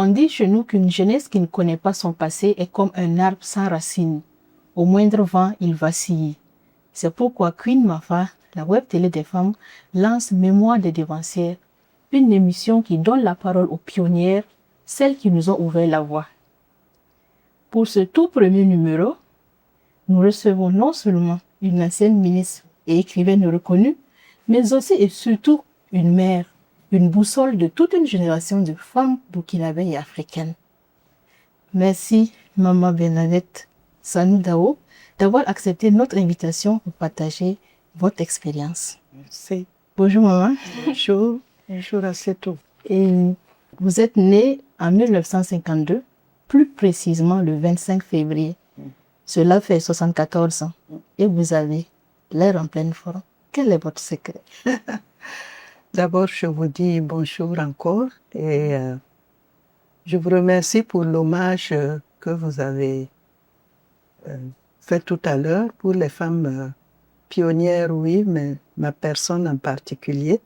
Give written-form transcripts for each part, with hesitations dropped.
On dit chez nous qu'une jeunesse qui ne connaît pas son passé est comme un arbre sans racines. Au moindre vent, il vacille. C'est pourquoi Queen Mafa, la web télé des femmes, lance Mémoire des dévancières, une émission qui donne la parole aux pionnières, celles qui nous ont ouvert la voie. Pour ce tout premier numéro, nous recevons non seulement une ancienne ministre et écrivaine reconnue, mais aussi et surtout une mère, une boussole de toute une génération de femmes burkinabées et africaines. Merci, Maman Bernadette Sanou Dao, d'avoir accepté notre invitation pour partager votre expérience. Merci. Bonjour, Maman. Bonjour. Bonjour à tous. Et vous êtes née en 1952, plus précisément le 25 février. Cela fait 74 ans et vous avez l'air en pleine forme. Quel est votre secret? D'abord, je vous dis bonjour encore et je vous remercie pour l'hommage que vous avez fait tout à l'heure pour les femmes pionnières, oui, mais ma personne en particulier.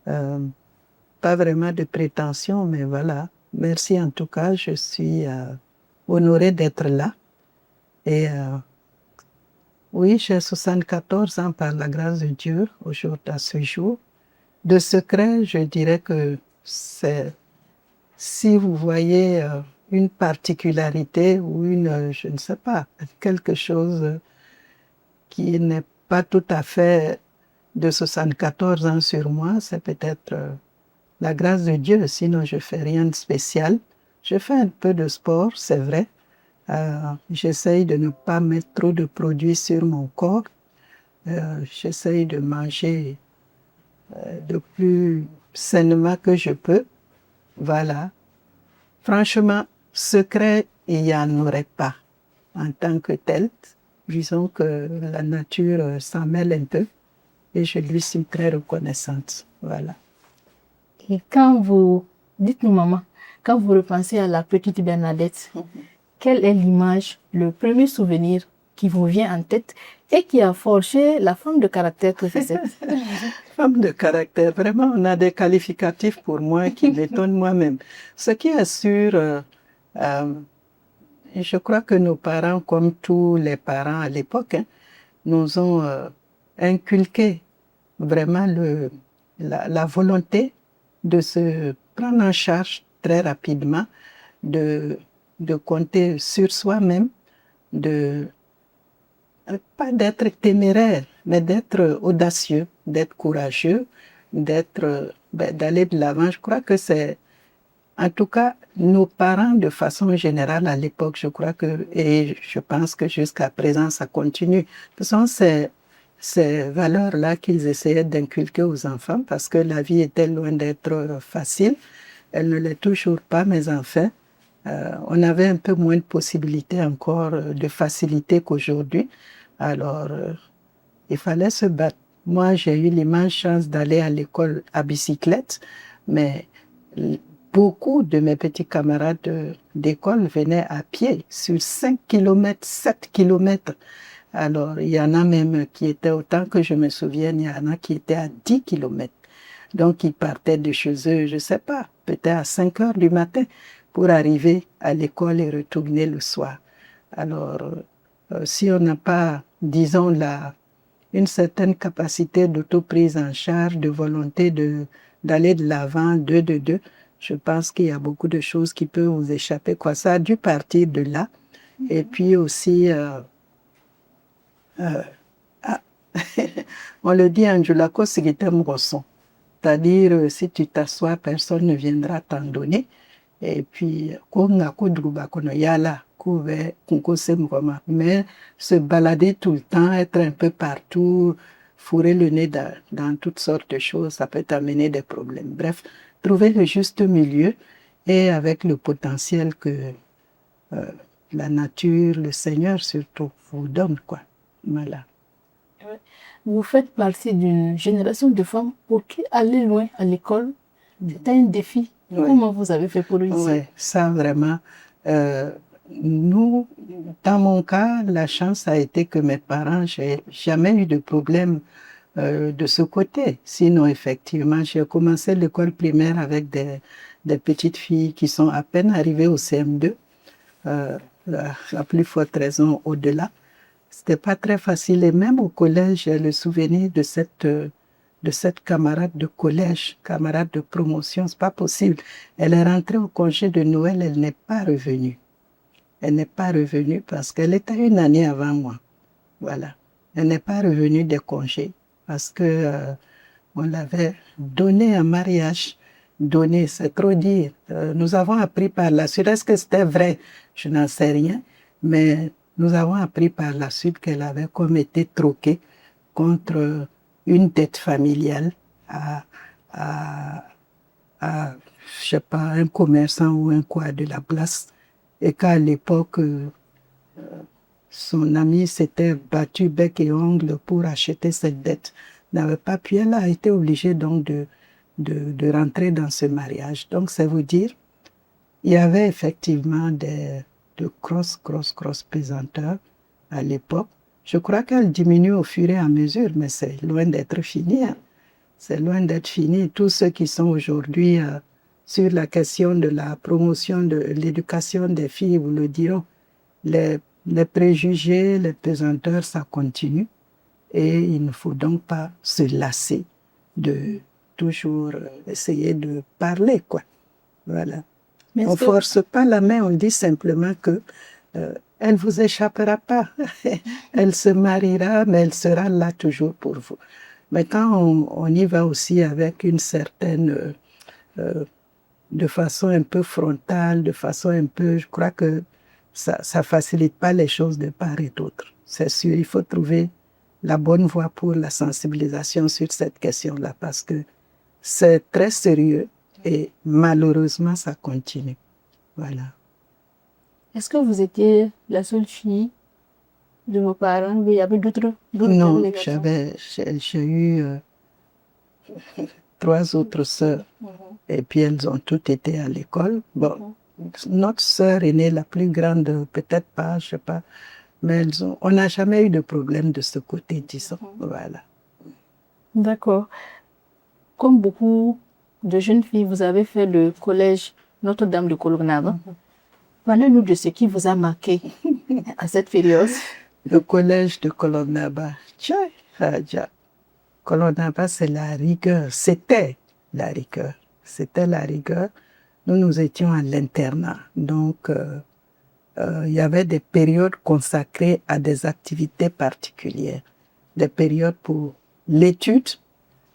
Pas vraiment de prétention, mais voilà. Merci en tout cas, je suis honorée d'être là. Et oui, j'ai 74 ans par la grâce de Dieu à ce jour. De secret, je dirais que c'est, si vous voyez une particularité ou je ne sais pas, quelque chose qui n'est pas tout à fait de 74 ans sur moi, c'est peut-être la grâce de Dieu, sinon je fais rien de spécial. Je fais un peu de sport, c'est vrai. J'essaye de ne pas mettre trop de produits sur mon corps. J'essaye de manger le plus sainement que je peux. Voilà. Franchement, secret, il n'y en aurait pas en tant que tel. Disons que la nature s'en mêle un peu et je lui suis très reconnaissante. Voilà. Et dites-nous maman, quand vous repensez à la petite Bernadette, quelle est l'image, le premier souvenir qui vous vient en tête et qui a forgé la femme de caractère que vous êtes? Femme de caractère, vraiment, on a des qualificatifs pour moi qui m'étonnent moi-même. Ce qui est sûr, je crois que nos parents, comme tous les parents à l'époque, nous ont inculqué vraiment la volonté de se prendre en charge très rapidement, de compter sur soi-même, pas d'être téméraire, mais d'être audacieux, d'être courageux, d'aller de l'avant. Je crois que c'est, en tout cas, nos parents de façon générale à l'époque, je crois que, et je pense que jusqu'à présent, ça continue. Ce sont ces valeurs-là qu'ils essayaient d'inculquer aux enfants parce que la vie était loin d'être facile. Elle ne l'est toujours pas, mais enfin, on avait un peu moins de possibilités encore, de facilité qu'aujourd'hui. Alors, il fallait se battre. Moi, j'ai eu l'immense chance d'aller à l'école à bicyclette, mais beaucoup de mes petits camarades d'école venaient à pied sur 5 km, 7 km. Alors, il y en a même qui étaient, autant que je me souvienne, il y en a qui étaient à 10 km. Donc, ils partaient de chez eux, je ne sais pas, peut-être à 5 heures du matin pour arriver à l'école et retourner le soir. Alors, si on n'a pas, disons, une certaine capacité d'autoprise en charge, de volonté d'aller de l'avant, je pense qu'il y a beaucoup de choses qui peuvent vous échapper. Quoi. Ça a dû partir de là. Et puis aussi, on le dit en Djoulako, c'est-à-dire, si tu t'assois, personne ne viendra t'en donner. Et puis, mais se balader tout le temps, être un peu partout, fourrer le nez dans toutes sortes de choses, ça peut t'amener des problèmes. Bref, trouver le juste milieu et avec le potentiel que la nature, le Seigneur surtout, vous donne, quoi. Voilà. Vous faites partie d'une génération de femmes pour qui aller loin à l'école, c'était un défi. Oui. Comment vous avez fait pour réussir? Oui, ça vraiment. Nous, dans mon cas, la chance a été que mes parents, j'ai jamais eu de problème de ce côté. Sinon, effectivement, j'ai commencé l'école primaire avec des petites filles qui sont à peine arrivées au CM2, la plus forte raison au-delà. C'était pas très facile. Et même au collège, j'ai le souvenir de cette camarade de collège, camarade de promotion. C'est pas possible. Elle est rentrée au congé de Noël, elle n'est pas revenue. Elle n'est pas revenue parce qu'elle était une année avant moi. Voilà. Elle n'est pas revenue des congés parce que on l'avait donnée en mariage. Donné, c'est trop dire. Nous avons appris par la suite, est-ce que c'était vrai? Je n'en sais rien, mais nous avons appris par la suite qu'elle avait comme été troquée contre une dette familiale à, à, je sais pas, un commerçant ou un quoi de la place. Et qu'à l'époque, son ami s'était battu bec et ongle pour acheter cette dette. N'avait pas pu, elle a été obligée donc de rentrer dans ce mariage. Donc, c'est vous dire, il y avait effectivement de grosses pesanteurs à l'époque. Je crois qu'elle diminue au fur et à mesure, mais c'est loin d'être fini. Hein. C'est loin d'être fini. Tous ceux qui sont aujourd'hui sur la question de la promotion de l'éducation des filles vous le diront. Les préjugés, les pesanteurs, ça continue. Et il ne faut donc pas se lasser de toujours essayer de parler, quoi. Voilà. On ne force pas la main, on dit simplement que elle ne vous échappera pas. Elle se mariera, mais elle sera là toujours pour vous. Mais quand on y va aussi avec une certaine, de façon un peu frontale, de façon un peu, je crois que ça ne facilite pas les choses de part et d'autre. C'est sûr, il faut trouver la bonne voie pour la sensibilisation sur cette question-là, parce que c'est très sérieux et malheureusement, ça continue. Voilà. Est-ce que vous étiez la seule fille de vos parents ou il y avait d'autres Non, j'ai eu 3 autres sœurs. Et puis elles ont toutes été à l'école. Bon, notre sœur aînée, la plus grande, peut-être pas, je sais pas, mais on n'a jamais eu de problème de ce côté, disons. Voilà. D'accord. Comme beaucoup de jeunes filles, vous avez fait le collège Notre-Dame de Kolonaba. Parlez-nous de ce qui vous a marqué à cette période. Le collège de Kolonaba. Kolonaba, c'est la rigueur. C'était la rigueur. C'était la rigueur. Nous étions à l'internat. Donc, il y avait des périodes consacrées à des activités particulières. Des périodes pour l'étude.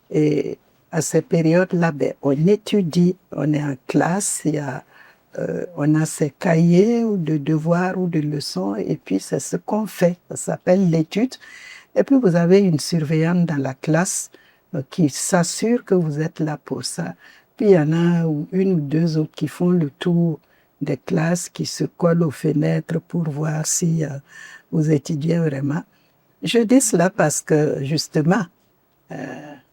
Et à ces périodes-là, on étudie, on est en classe, on a ses cahiers ou de devoirs ou de leçons, et puis c'est ce qu'on fait. Ça s'appelle l'étude. Et puis vous avez une surveillante dans la classe qui s'assure que vous êtes là pour ça. Puis il y en a une ou deux autres qui font le tour des classes, qui se collent aux fenêtres pour voir si vous étudiez vraiment. Je dis cela parce que justement,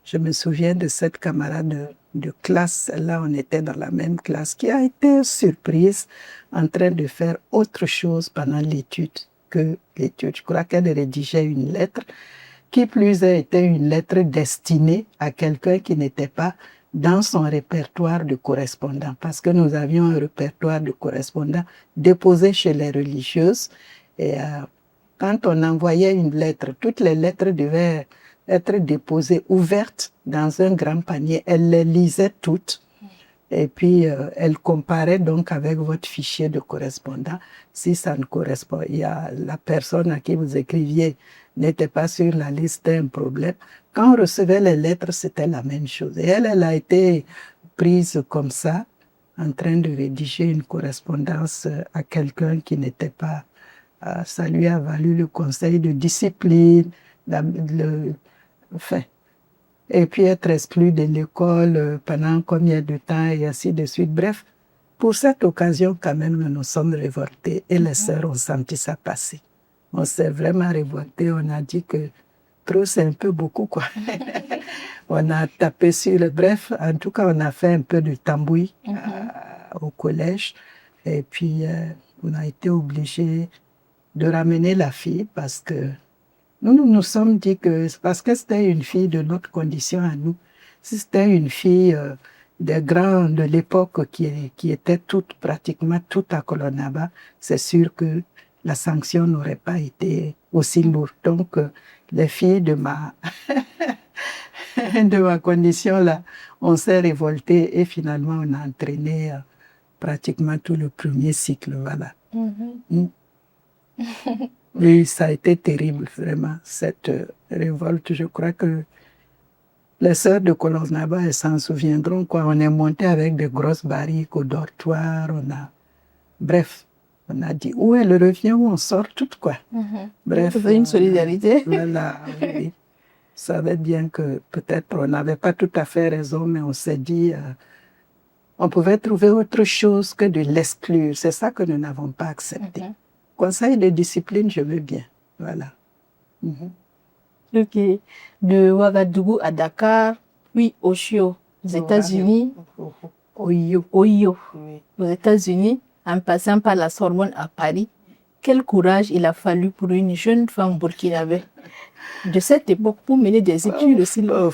je me souviens de cette camarade de classe, là on était dans la même classe, qui a été surprise en train de faire autre chose pendant l'étude que l'étude. Je crois qu'elle rédigeait une lettre, qui plus est était une lettre destinée à quelqu'un qui n'était pas dans son répertoire de correspondants, parce que nous avions un répertoire de correspondants déposé chez les religieuses. Et quand on envoyait une lettre, toutes les lettres devaient être déposées, ouvertes dans un grand panier. Elle les lisait toutes. Et puis, elle comparait donc avec votre fichier de correspondant. Si ça ne correspond, il y a la personne à qui vous écriviez n'était pas sur la liste, un problème. Quand on recevait les lettres, c'était la même chose. Et elle a été prise comme ça, en train de rédiger une correspondance à quelqu'un qui n'était pas... ça lui a valu le conseil de discipline, enfin, et puis être exclu de l'école pendant combien de temps et ainsi de suite. Bref, pour cette occasion, quand même, nous nous sommes révoltés et les sœurs ont senti ça passer. On s'est vraiment révoltés, on a dit que trop c'est un peu beaucoup, quoi. On a tapé sur le... Bref, en tout cas, on a fait un peu de tambouille au collège et puis on a été obligés de ramener la fille parce que Nous nous sommes dit que c'est parce que c'était une fille de notre condition à nous. Si c'était une fille des grands de l'époque qui était pratiquement toute à Colonnaba, c'est sûr que la sanction n'aurait pas été aussi lourde. Donc, les filles de de ma condition là, on s'est révolté et finalement on a entraîné pratiquement tout le premier cycle, voilà. Mm. Oui, ça a été terrible, vraiment, cette révolte. Je crois que les sœurs de Colonnaba, elles s'en souviendront, quoi. On est monté avec de grosses barriques au dortoir, bref, on a dit, où elle revient, où on sort toutes, quoi. Bref. Vous avez une solidarité. Voilà, oui. On savait bien que peut-être on n'avait pas tout à fait raison, mais on s'est dit, on pouvait trouver autre chose que de l'exclure. C'est ça que nous n'avons pas accepté. Conseil de discipline, je veux bien. Voilà. Ok. De Ouagadougou à Dakar, puis Oshio, aux États-Unis. Ohio. Oui. Aux États-Unis, en passant par la Sorbonne à Paris. Quel courage il a fallu pour une jeune femme burkinabé de cette époque pour mener des études aussi longues.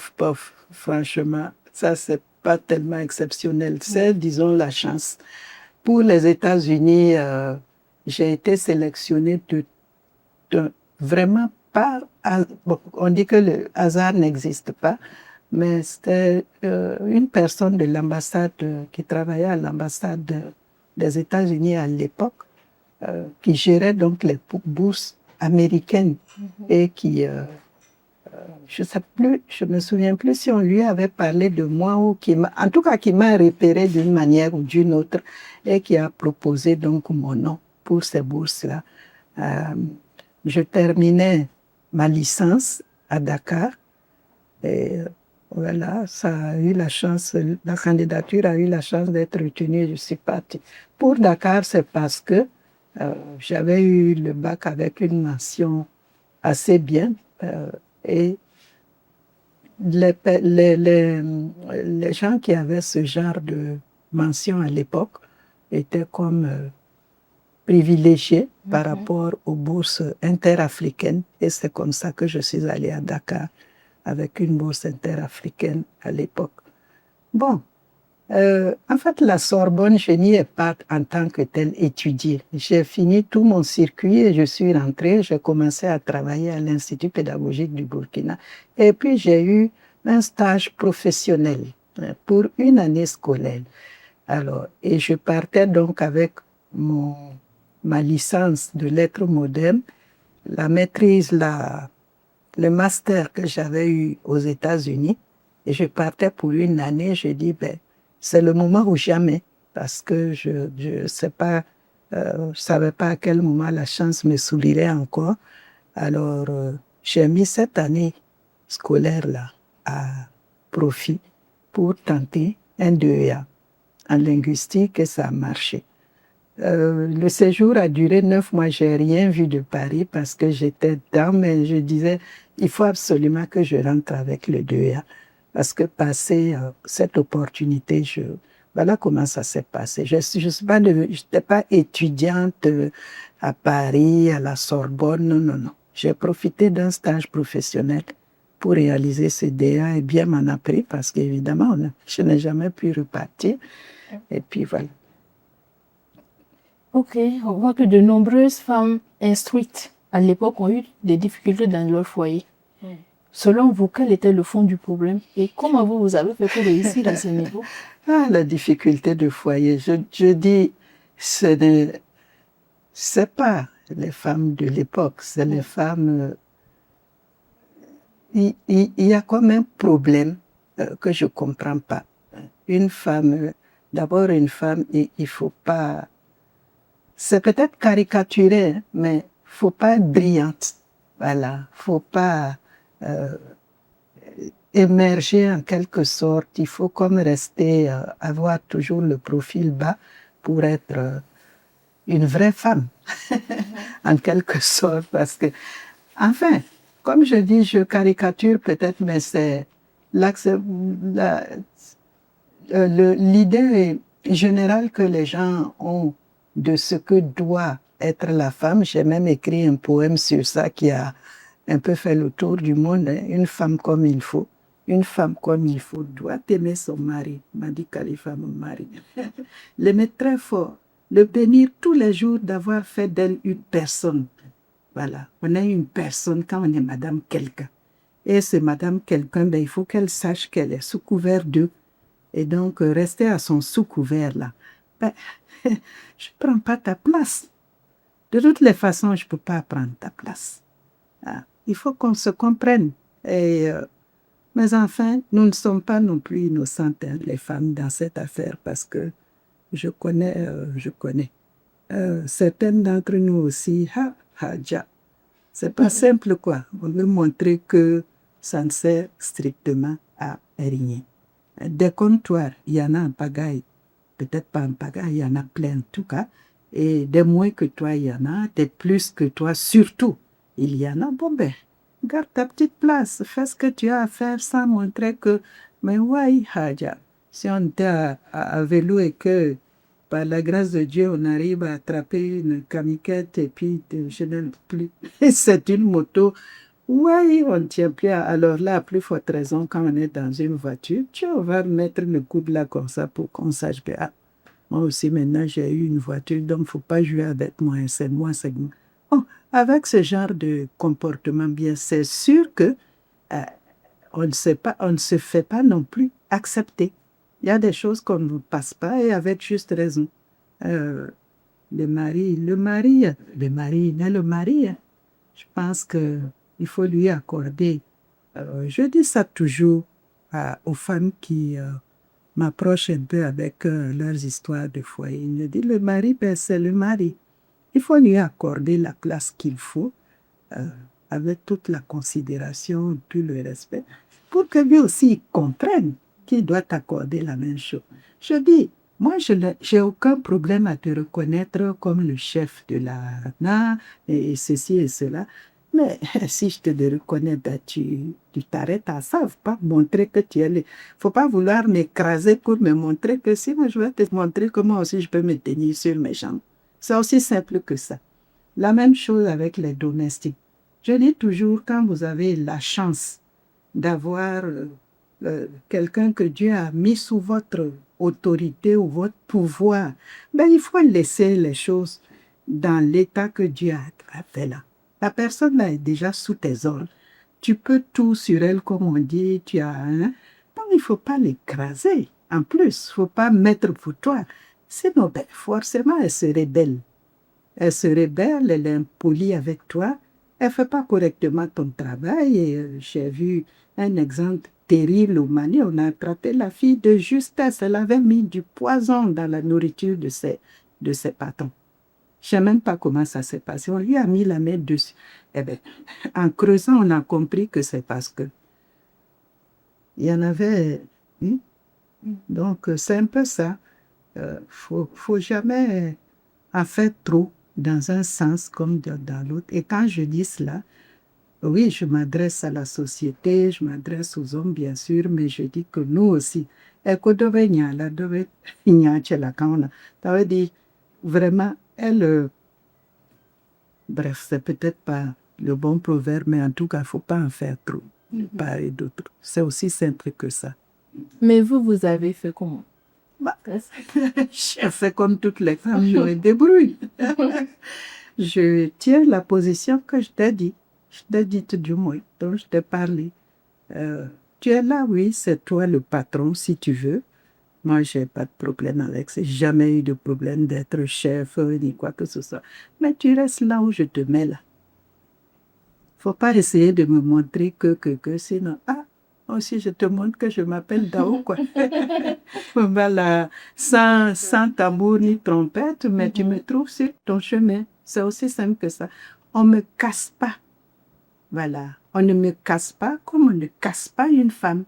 Franchement, ça, c'est pas tellement exceptionnel. C'est, disons, la chance. Pour les États-Unis, j'ai été sélectionnée vraiment pas. Bon, on dit que le hasard n'existe pas, mais c'était une personne de l'ambassade qui travaillait à l'ambassade des États-Unis à l'époque, qui gérait donc les bourses américaines et qui, je me souviens plus si on lui avait parlé de moi ou en tout cas qui m'a repéré d'une manière ou d'une autre et qui a proposé donc mon nom pour ces bourses-là. Je terminais ma licence à Dakar et voilà, ça a eu la chance, la candidature a eu la chance d'être retenue, je suis partie. Pour Dakar, c'est parce que j'avais eu le bac avec une mention assez bien et les gens qui avaient ce genre de mention à l'époque étaient comme privilégiés par rapport aux bourses interafricaines et c'est comme ça que je suis allée à Dakar avec une bourse interafricaine à l'époque. Bon. En fait, la Sorbonne, je n'y ai pas en tant que telle étudié. J'ai fini tout mon circuit et je suis rentrée. J'ai commencé à travailler à l'Institut pédagogique du Burkina. Et puis, j'ai eu un stage professionnel pour une année scolaire. Alors, et je partais donc avec ma licence de lettres modernes, la maîtrise, le master que j'avais eu aux États-Unis. Et je partais pour une année. Je dis, c'est le moment ou jamais, parce que je sais pas, savais pas à quel moment la chance me sourirait encore. Alors, j'ai mis cette année scolaire-là à profit pour tenter un 2A en linguistique et ça a marché. Le séjour a duré 9 mois, j'ai rien vu de Paris parce que j'étais dedans, mais je disais, il faut absolument que je rentre avec le 2A. Parce que passer cette opportunité, voilà comment ça s'est passé. Je n'étais pas étudiante à Paris, à la Sorbonne, non. J'ai profité d'un stage professionnel pour réaliser ce DA et bien m'en a pris parce qu'évidemment, je n'ai jamais pu repartir. Et puis voilà. Ok, on voit que de nombreuses femmes instruites à l'époque ont eu des difficultés dans leur foyer. Selon vous, quel était le fond du problème et comment vous avez fait pour réussir à ce niveau? La difficulté de foyer, je dis, c'est pas les femmes de l'époque, c'est les femmes. Il y a comme un problème que je comprends pas. Une femme, d'abord une femme, il faut pas. C'est peut-être caricaturé, mais faut pas être brillante. Voilà, faut pas émerger en quelque sorte. Il faut comme rester, avoir toujours le profil bas pour être une vraie femme, en quelque sorte. Parce que, enfin, comme je dis, je caricature peut-être, mais c'est l'idée générale que les gens ont de ce que doit être la femme. J'ai même écrit un poème sur ça qui a un peu fait le tour du monde, hein. Une femme comme il faut. Une femme comme il faut doit aimer son mari, m'a dit Khalifa, mon mari. L'aimer très fort, le bénir tous les jours d'avoir fait d'elle une personne. Voilà, on est une personne quand on est madame quelqu'un. Et c'est madame quelqu'un, ben, il faut qu'elle sache qu'elle est sous couvert d'eux. Et donc, rester à son sous couvert là, ben, je ne prends pas ta place. De toutes les façons, je ne peux pas prendre ta place. Ah, il faut qu'on se comprenne. Et, mais enfin, nous ne sommes pas non plus innocentes, hein, les femmes, dans cette affaire, parce que je connais. Certaines d'entre nous aussi, c'est pas simple, quoi. On veut montrer que ça ne sert strictement à rien. Des comptoirs, il y en a en pagaille. Peut-être pas en pagaille, il y en a plein en tout cas. Et des moins que toi, il y en a. Des plus que toi, surtout, il y en a. Bon ben, garde ta petite place. Fais ce que tu as à faire sans montrer que... Mais ouais, Hadja, si on était à vélo et que par la grâce de Dieu, on arrive à attraper une camiquette et puis je n'aime plus. C'est une moto. Oui, on ne tient plus. Alors là, à plus forte raison, quand on est dans une voiture, on va mettre le coude là comme ça pour qu'on sache que moi aussi maintenant j'ai eu une voiture, donc il ne faut pas jouer avec moi, c'est moi, c'est moi. Bon, avec ce genre de comportement, bien, c'est sûr que on ne se fait pas non plus accepter. Il y a des choses qu'on ne passe pas et avec juste raison. Le mari, hein. Je pense qu'il faut lui accorder. Je dis ça toujours aux femmes qui m'approchent un peu avec leurs histoires de foyer. Je dis, le mari, ben, c'est le mari. Il faut lui accorder la place qu'il faut, avec toute la considération, tout le respect, pour que lui aussi il comprenne qu'il doit t'accorder la même chose. Je dis, moi, je n'ai aucun problème à te reconnaître comme le chef de la RANA et ceci et cela. Mais si je te reconnais, ben, tu t'arrêtes à ça. Il ne faut pas montrer que tu es là. Il ne faut pas vouloir m'écraser pour me montrer que si moi je vais te montrer comment aussi je peux me tenir sur mes jambes. C'est aussi simple que ça. La même chose avec les domestiques. Je dis toujours, quand vous avez la chance d'avoir quelqu'un que Dieu a mis sous votre autorité ou votre pouvoir, ben, il faut laisser les choses dans l'état que Dieu a fait là. La personne là est déjà sous tes ordres. Tu peux tout sur elle, comme on dit. Tu as, hein? Donc, il ne faut pas l'écraser. En plus, il ne faut pas mettre pour toi. Sinon, ben, forcément, elle se rebelle. Elle se rebelle, elle est impolie avec toi. Elle ne fait pas correctement ton travail. Et j'ai vu un exemple terrible au Mali. On a attrapé la fille de justesse. Elle avait mis du poison dans la nourriture de ses patrons. Je ne sais même pas comment ça s'est passé. On lui a mis la main dessus. Eh bien, en creusant, on a compris que c'est parce que il y en avait. Donc, c'est un peu ça. Faut jamais en faire trop dans un sens comme dans l'autre. Et quand je dis cela, oui, je m'adresse à la société, je m'adresse aux hommes, bien sûr, mais je dis que nous aussi, ça veut dire vraiment, bref, c'est peut-être pas le bon proverbe, mais en tout cas, il ne faut pas en faire trop, de part et d'autre. C'est aussi simple que ça. Mais vous avez fait comment? Bah, j'ai fait comme toutes les femmes, je me débrouille. Je tiens la position que je t'ai dit. Je t'ai dit tout du moins, dont je t'ai parlé. Tu es là, oui, c'est toi le patron, si tu veux. Moi, je n'ai pas de problème avec ça. J'ai jamais eu de problème d'être chef, ni quoi que ce soit. Mais tu restes là où je te mets là. Faut pas essayer de me montrer que sinon, aussi je te montre que je m'appelle Dao, quoi. Voilà, sans tambour ni trompette, mais tu me trouves sur ton chemin. C'est aussi simple que ça. On ne me casse pas. Voilà, on ne me casse pas comme on ne casse pas une femme.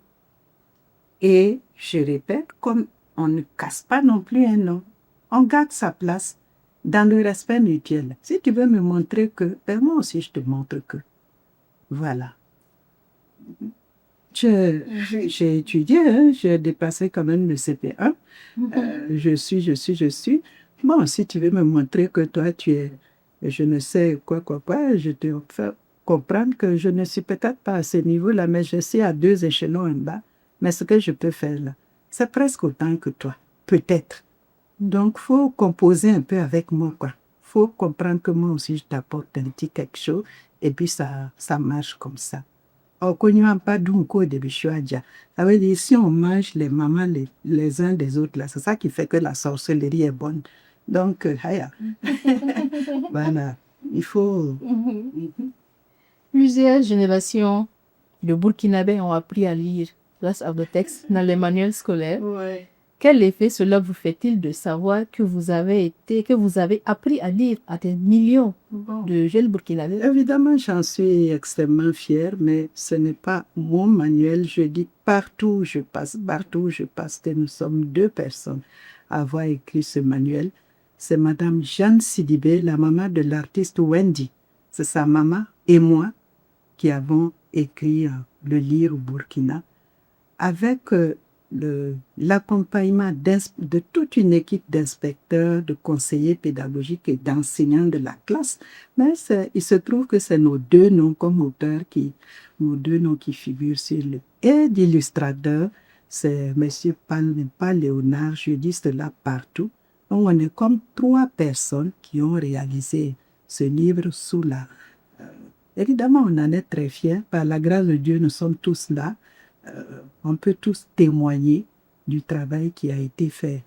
Et je répète, comme on ne casse pas non plus un homme. On garde sa place dans le respect mutuel. Si tu veux me montrer que, ben moi aussi je te montre que. Voilà. J'ai étudié, hein, j'ai dépassé quand même le CP1. Je suis. Bon, si tu veux me montrer que toi, tu es, je ne sais quoi, je te fais comprendre que je ne suis peut-être pas à ce niveau-là, mais je suis à 2 échelons en bas. Mais ce que je peux faire là, c'est presque autant que toi, peut-être. Donc, faut composer un peu avec moi, quoi. Faut comprendre que moi aussi, je t'apporte un petit quelque chose, et puis ça marche comme ça. On ne pas d'où de Bichouadja. Ça veut dire, si on mange les mamans les uns des autres, là, c'est ça qui fait que la sorcellerie est bonne. Donc, haya. Voilà. Il faut. Plusieurs générations de Burkinabés ont appris à lire grâce à vos textes dans les manuels scolaires. Ouais. Quel effet cela vous fait-il de savoir que vous avez appris à lire à des millions de jeunes Burkinabés? Évidemment, j'en suis extrêmement fière, mais ce n'est pas mon manuel. Je dis partout où je passe, que nous sommes 2 personnes à avoir écrit ce manuel. C'est Madame Jeanne Sidibé, la maman de l'artiste Wendy. C'est sa maman et moi qui avons écrit le livre au Burkina avec l'accompagnement de toute une équipe d'inspecteurs, de conseillers pédagogiques et d'enseignants de la classe. Mais il se trouve que c'est nos 2 noms comme auteurs nos 2 noms qui figurent sur le... Et d'illustrateur, c'est M. Paul Léonard, je dis cela partout. Donc on est comme 3 personnes qui ont réalisé ce livre sous la... Évidemment, on en est très fiers. Par la grâce de Dieu, nous sommes tous là. On peut tous témoigner du travail qui a été fait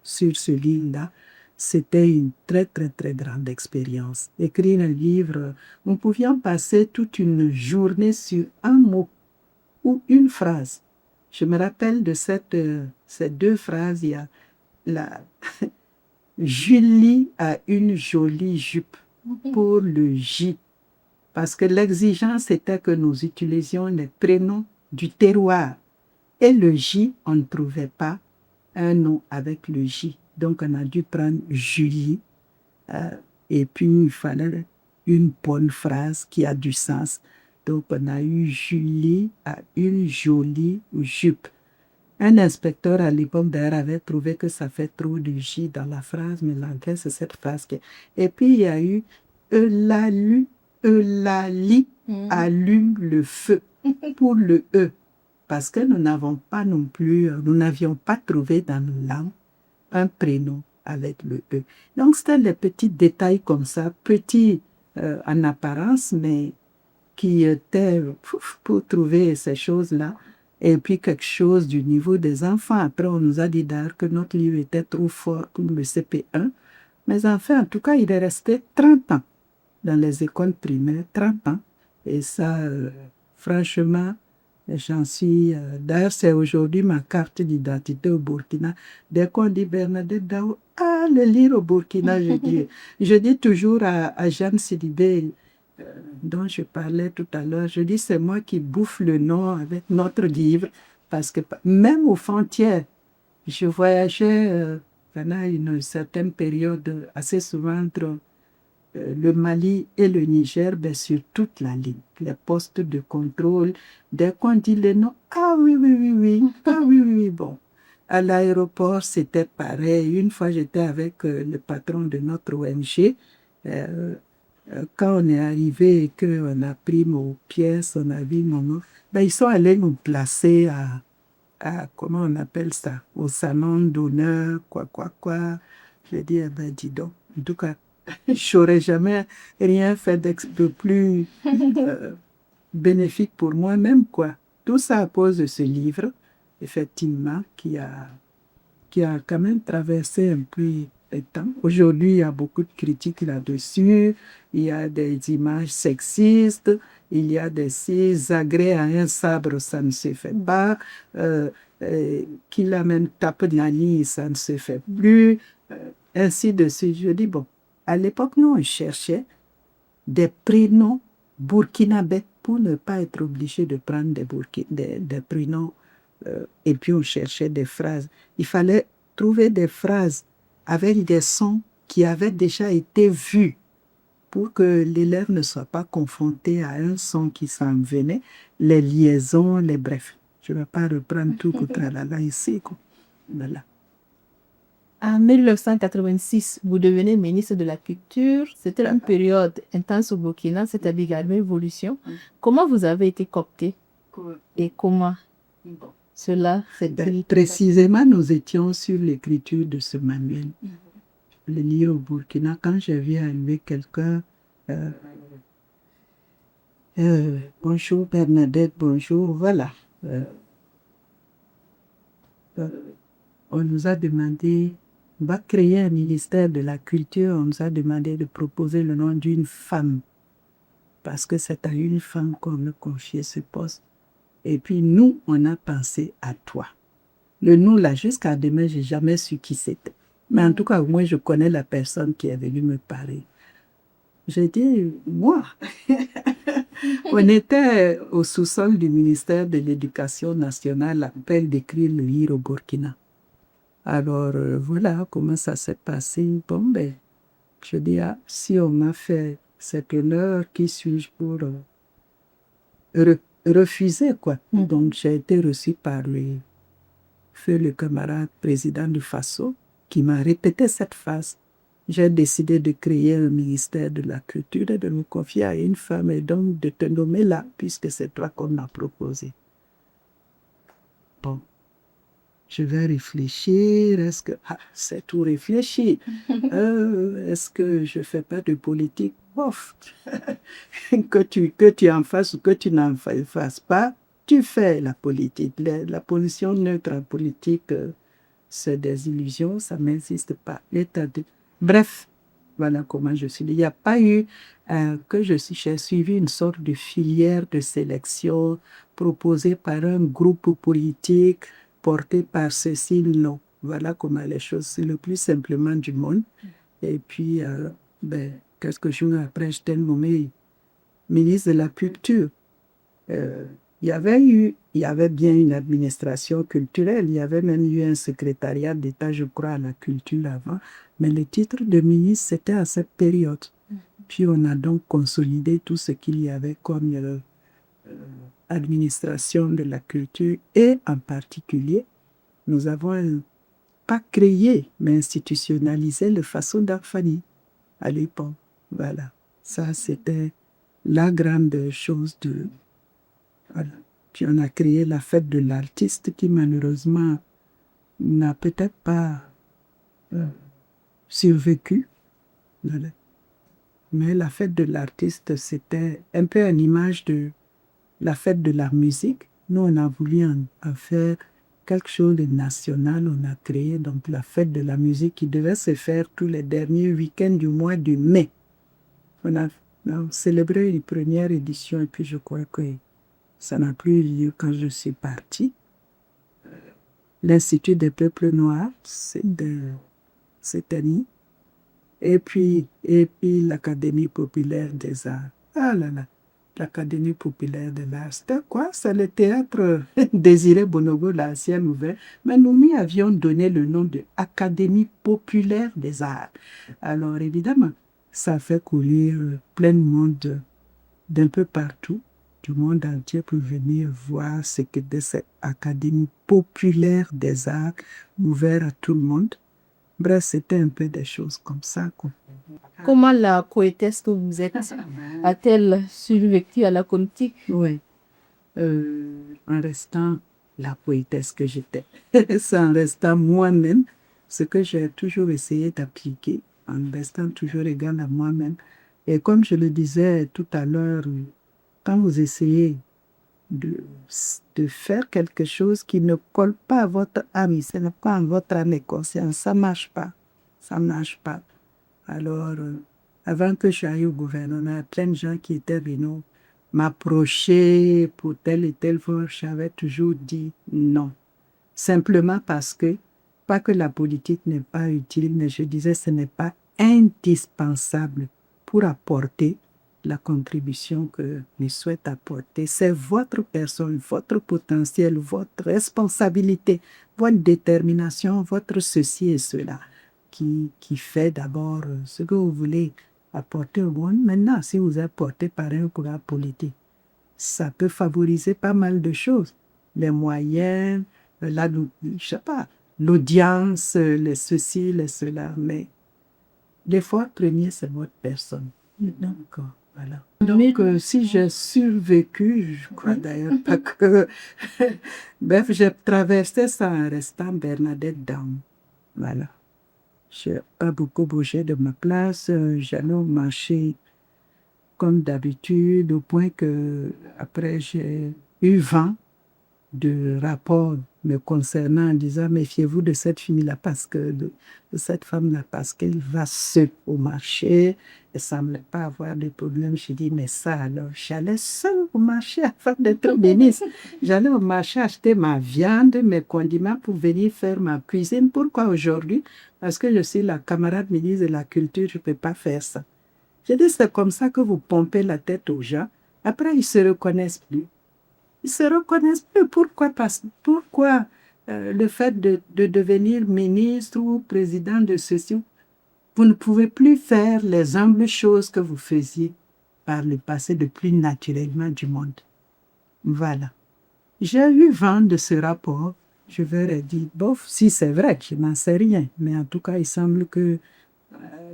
sur ce livre-là. C'était une très, très, très grande expérience. Écrire un livre, nous pouvions passer toute une journée sur un mot ou une phrase. Je me rappelle de ces 2 phrases. Il y a la Julie a une jolie jupe pour le J. Parce que l'exigence était que nous utilisions les prénoms du terroir. Et le J, on ne trouvait pas un nom avec le J. Donc, on a dû prendre Julie. Et puis, il fallait une bonne phrase qui a du sens. Donc, on a eu Julie a une jolie jupe. Un inspecteur à l'époque d'ailleurs avait trouvé que ça fait trop de J dans la phrase, mais l'anglais, c'est cette phrase. Et puis, il y a eu Eulalie allume le feu pour le E. Parce que nous n'avions pas trouvé dans nos langues un prénom avec le E. Donc, c'était les petits détails comme ça, petits en apparence, mais qui étaient pour trouver ces choses-là. Et puis, quelque chose du niveau des enfants. Après, on nous a dit d'ailleurs que notre livre était trop fort pour le CP1. Mais enfin, en tout cas, il est resté 30 ans dans les écoles primaires, 30 ans. Et ça, franchement, j'en suis... d'ailleurs, c'est aujourd'hui ma carte d'identité au Burkina. Dès qu'on dit Bernadette Daou, le lire au Burkina, je dis toujours à Jeanne Sidibé, dont je parlais tout à l'heure, je dis c'est moi qui bouffe le nom avec notre livre, parce que même aux frontières, je voyageais pendant une certaine période assez souvent entre le Mali et le Niger, sur toute la ligne, les postes de contrôle, dès qu'on dit les noms, ah oui, ah oui, bon. À l'aéroport, c'était pareil. Une fois, j'étais avec le patron de notre ONG. Quand on est arrivé et qu'on a pris nos pièces, on a vu mon nom, ils sont allés nous placer comment on appelle ça, au salon d'honneur, quoi. J'ai dit, dis donc, en tout cas, je n'aurais jamais rien fait de plus bénéfique pour moi-même, quoi. Tout ça à cause de ce livre, effectivement, qui a quand même traversé un peu le temps. Aujourd'hui, il y a beaucoup de critiques là-dessus. Il y a des images sexistes. Il y a des agrès à un sabre, ça ne se fait pas. Qu'il amène tape d'Ali, ça ne se fait plus. Ainsi de suite. Je dis, bon, à l'époque, nous, on cherchait des prénoms burkinabés pour ne pas être obligé de prendre des prénoms. Et puis, on cherchait des phrases. Il fallait trouver des phrases avec des sons qui avaient déjà été vus pour que l'élève ne soit pas confronté à un son qui s'en venait, les liaisons, bref. Je ne vais pas reprendre tout là ici. Voilà. En 1986, vous devenez ministre de la Culture. C'était une période intense au Burkina, c'est-à-dire également évolution. Comment vous avez été coopté et comment cela s'est fait? Précisément, nous étions sur l'écriture de ce manuel. Le lié au Burkina, quand j'ai vu arriver quelqu'un, bonjour Bernadette, bonjour, voilà. On nous a demandé, on va créer un ministère de la culture, on nous a demandé de proposer le nom d'une femme, parce que c'est à une femme qu'on a confié ce poste. Et puis nous, on a pensé à toi. Le nous, là, jusqu'à demain, j'ai jamais su qui c'était. Mais en tout cas, moi, je connais la personne qui est venue me parler. J'ai dit, moi. On était au sous-sol du ministère de l'Éducation nationale à peine d'écrire le livre au Burkina. Alors, voilà comment ça s'est passé. Bon, ben, je dis, ah, si on m'a fait cet honneur, qui suis-je pour refuser, quoi. Donc, j'ai été reçu par le camarade président du FASO, qui m'a répété cette phrase. J'ai décidé de créer un ministère de la culture et de me confier à une femme et donc de te nommer là, puisque c'est toi qu'on m'a proposé. Bon, je vais réfléchir. Est-ce que... Ah, c'est tout réfléchir. Est-ce que je fais pas de politique? Bof. que tu en fasses ou que tu n'en fasses pas, tu fais la politique. La position neutre en politique, c'est des illusions, ça n'existe pas. Bref, voilà comment je suis. Il n'y a pas eu j'ai suivi une sorte de filière de sélection proposée par un groupe politique, porté par ceci, non. Voilà comment les choses, c'est le plus simplement du monde. Et puis, quelques jours après, j'étais nommé ministre de la Culture. Il y avait bien une administration culturelle, il y avait même eu un secrétariat d'État, je crois, à la culture avant, mais le titre de ministre, c'était à cette période. Puis on a donc consolidé tout ce qu'il y avait comme administration de la culture et en particulier, nous avons pas créé, mais institutionnalisé le Faso d'Arfani à l'époque. Voilà, ça c'était la grande chose de... Voilà. Puis on a créé la fête de l'artiste qui malheureusement n'a peut-être pas survécu. Voilà. Mais la fête de l'artiste, c'était un peu une image de la fête de la musique. Nous, on a voulu en faire quelque chose de national. On a créé donc la fête de la musique qui devait se faire tous les derniers week-ends du mois de mai. On a célébré une première édition et puis je crois que ça n'a plus eu lieu quand je suis partie. L'Institut des peuples noirs, c'est de cette année. Et puis l'Académie populaire des arts. Ah là là, l'Académie populaire des arts. C'était quoi? C'est le théâtre Désiré Bonobo, l'ancien ouvert. Mais nous lui avions donné le nom de Académie populaire des arts. Alors évidemment, ça fait courir plein de monde d'un peu partout, du monde entier pour venir voir ce que c'est cette Académie populaire des arts ouverte à tout le monde. Bref, c'était un peu des choses comme ça. Comment la poétesse que vous êtes a-t-elle survécu à la politique? Oui, en restant la poétesse que j'étais. C'est en restant moi-même, ce que j'ai toujours essayé d'appliquer, en restant toujours égal à moi-même. Et comme je le disais tout à l'heure, quand vous essayez de faire quelque chose qui ne colle pas à votre âme, ce n'est pas en votre âme et conscience, ça ne marche pas. Ça ne marche pas. Alors, avant que j'aille au gouvernement, plein de gens qui étaient venus m'approcher pour telle et telle fois, j'avais toujours dit non. Simplement parce que, pas que la politique n'est pas utile, mais je disais ce n'est pas indispensable pour apporter la contribution que je souhaite apporter. C'est votre personne, votre potentiel, votre responsabilité, votre détermination, votre ceci et cela qui fait d'abord ce que vous voulez apporter au monde. Maintenant, si vous êtes porté par un courant politique, ça peut favoriser pas mal de choses. Les moyens, je sais pas, l'audience, les ceci, les cela, mais l'effort premier, c'est votre personne. Donc, voilà. Donc, si j'ai survécu, je crois d'ailleurs pas que... Bref, j'ai traversé ça en restant Bernadette Down. Voilà. Je n'ai pas beaucoup bougé de ma place. J'allais au marché comme d'habitude, au point que après j'ai eu vent de rapports me concernant en disant méfiez-vous de cette fille-là parce que de cette femme-là parce qu'elle va seule au marché et semblait pas avoir de problème. Je dis mais ça alors j'allais seule au marché afin d'être ministre. J'allais au marché acheter ma viande, mes condiments pour venir faire ma cuisine. Pourquoi aujourd'hui? Parce que je suis la camarade ministre de la culture, je peux pas faire ça. J'ai dit c'est comme ça que vous pompez la tête aux gens. Après ils se reconnaissent plus. Ils se reconnaissent plus. Pourquoi le fait de devenir ministre ou président de ceci, vous ne pouvez plus faire les humbles choses que vous faisiez par le passé le plus naturellement du monde. Voilà. J'ai eu vent de ce rapport. Je leur ai dit, bof, si c'est vrai, je n'en sais rien. Mais en tout cas, il semble que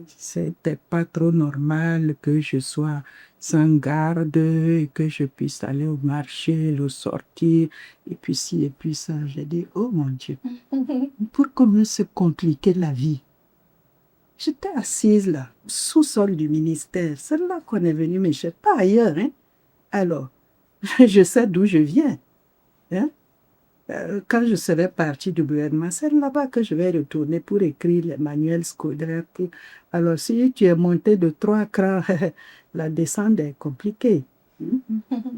c'était pas trop normal que je sois sans garde et que je puisse aller au marché, le sortir, et puis ci, et puis ça. J'ai dit, oh mon Dieu, pourquoi me se compliquer la vie? J'étais assise là, sous-sol du ministère. C'est là qu'on est venu me chercher, pas ailleurs. Hein? Alors, je sais d'où je viens. Hein? Quand je serai partie du gouvernement, c'est là-bas que je vais retourner pour écrire les manuels scolaires. Alors, si tu es monté de 3 crans, la descente est compliquée.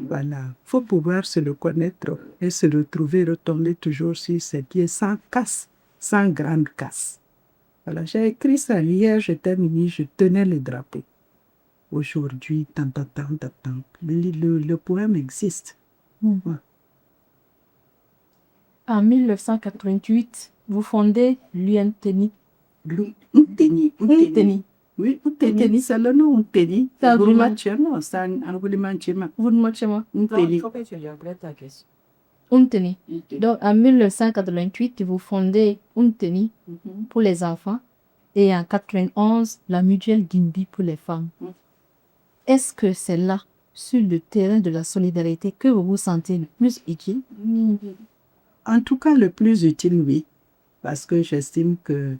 Voilà. Il faut pouvoir se le connaître et se retrouver, retomber toujours sur ses pieds sans casse, sans grande casse. Voilà. J'ai écrit ça hier, j'étais ministre, je tenais le drapeau. Aujourd'hui, tant. Le poème existe. Voilà. En 1988, vous fondez l'UNTENI. Unteni. UNTENI. Oui, Unteni, c'est le nom Unteni. C'est un Vous ne moquez moi. Unteni. UNTENI. Donc, en 1988, vous fondez UNTENI pour les enfants et en 91, la mutuelle Gimbi pour les femmes. Est-ce que c'est là, sur le terrain de la solidarité, que vous vous sentez le plus utile? En tout cas, le plus utile, oui, parce que j'estime que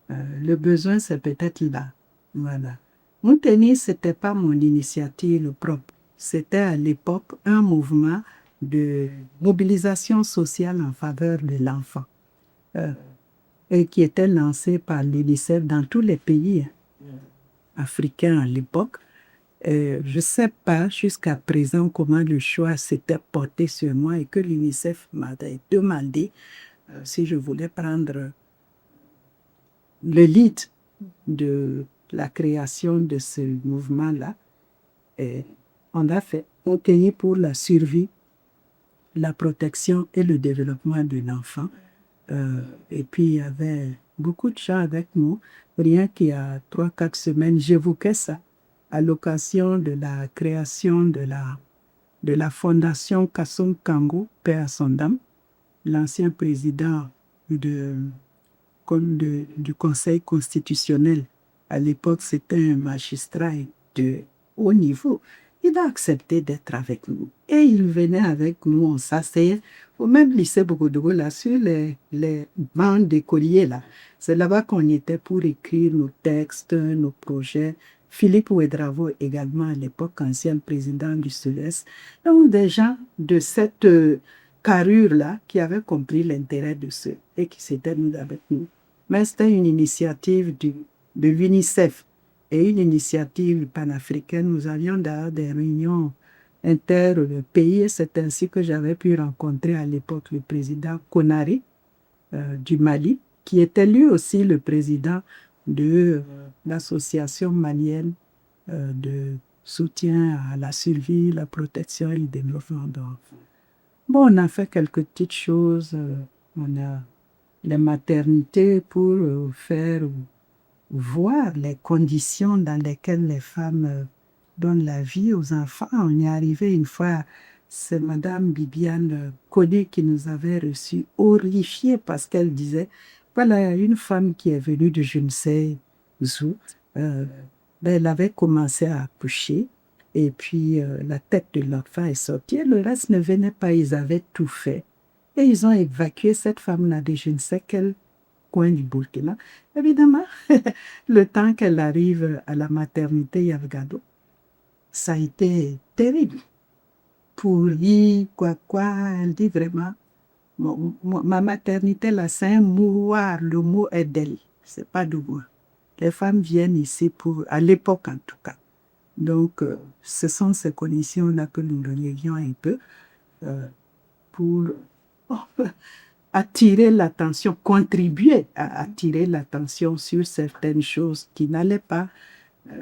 le besoin, c'est peut-être là. Voilà. Unteni, ce n'était pas mon initiative propre. C'était à l'époque un mouvement de mobilisation sociale en faveur de l'enfant et qui était lancé par l'UNICEF dans tous les pays africains à l'époque. Je ne sais pas jusqu'à présent comment le choix s'était porté sur moi et que l'UNICEF m'avait demandé si je voulais prendre le lead de la création de ce mouvement-là. Et on a fait Unteni pour la survie, la protection et le développement de l'enfant. Et puis il y avait beaucoup de gens avec nous. Rien qu'il y a 3-4 semaines, j'évoquais ça à l'occasion de la création de la fondation Kassom Kango, paix à son âme, l'ancien président du Conseil constitutionnel. À l'époque, c'était un magistrat de haut niveau. Il a accepté d'être avec nous. Et il venait avec nous, on s'asseyait au même lycée Bogodogo, là, sur les bancs d'écoliers, là. C'est là-bas qu'on était pour écrire nos textes, nos projets. Philippe Ouedraogo également, à l'époque, ancien président du SUDES. Donc, des gens de cette carrure-là qui avaient compris l'intérêt de ce et qui s'étaient mis avec nous. Mais c'était une initiative de l'UNICEF et une initiative panafricaine. Nous avions d'ailleurs des réunions inter-pays et c'est ainsi que j'avais pu rencontrer à l'époque le président Konaré du Mali, qui était lui aussi le président de l'association malienne de soutien à la survie, la protection et le développement d'enfants. Bon, on a fait quelques petites choses. On a les maternités pour faire voir les conditions dans lesquelles les femmes donnent la vie aux enfants. On est arrivé une fois c'est Madame Bibiane Codé qui nous avait reçus, horrifiés parce qu'elle disait, voilà, une femme qui est venue de je ne sais où, elle avait commencé à accoucher, et puis la tête de l'enfant est sortie, et le reste ne venait pas, ils avaient tout fait. Et ils ont évacué cette femme-là de je ne sais quel coin du Burkina. Évidemment, le temps qu'elle arrive à la maternité Yavgado, ça a été terrible. Pourri, quoi, elle dit vraiment, ma maternité là, c'est un mouroir, le mot est d'elle, c'est pas de moi. Les femmes viennent ici à l'époque en tout cas. Donc, ce sont ces conditions-là que nous reléguions un peu pour attirer l'attention, contribuer à attirer l'attention sur certaines choses qui n'allaient pas,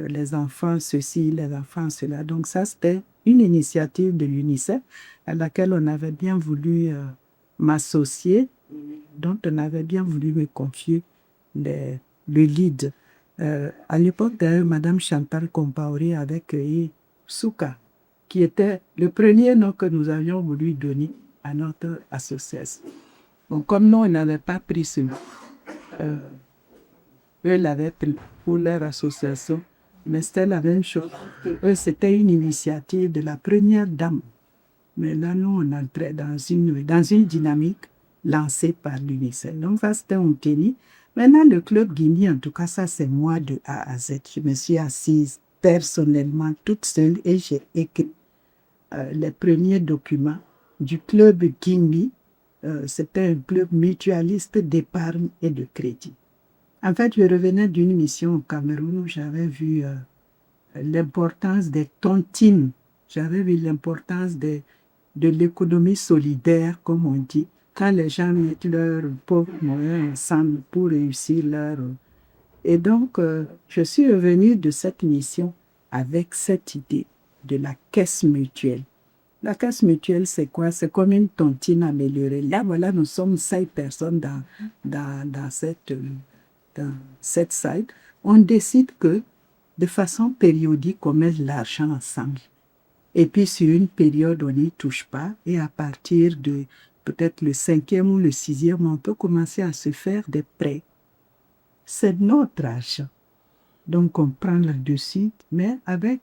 les enfants ceci, les enfants cela. Donc ça, c'était une initiative de l'UNICEF à laquelle on avait bien voulu m'associer, dont on avait bien voulu me confier le lead. À l'époque, d'ailleurs, Madame Chantal Compaoré avait cueilli Souka, qui était le premier nom que nous avions voulu donner à notre association. Donc, comme nous, on n'avait pas pris ce nom, eux l'avaient pris pour leur association, mais c'était la même chose. Eux, c'était une initiative de la première dame. Mais là, nous, on entrait dans une dynamique lancée par l'UNICEF. Donc, ça, c'était un tennis. Maintenant, le club Guinée, en tout cas, ça, c'est moi de A à Z. Je me suis assise personnellement, toute seule, et j'ai écrit les premiers documents du club Guinée. C'était un club mutualiste d'épargne et de crédit. En fait, je revenais d'une mission au Cameroun où j'avais vu l'importance des tontines. J'avais vu l'importance de l'économie solidaire, comme on dit, quand les gens mettent leurs pauvres moyens ensemble pour réussir leur... Et donc, je suis revenue de cette mission avec cette idée de la caisse mutuelle. La caisse mutuelle, c'est quoi? C'est comme une tontine améliorée. Là, voilà, nous sommes 5 personnes dans cette site. On décide que, de façon périodique, on met de l'argent ensemble. Et puis, sur une période, on n'y touche pas. Et à partir de peut-être le 5e ou le 6e, on peut commencer à se faire des prêts. C'est notre argent. Donc, on prend là-dessus, mais avec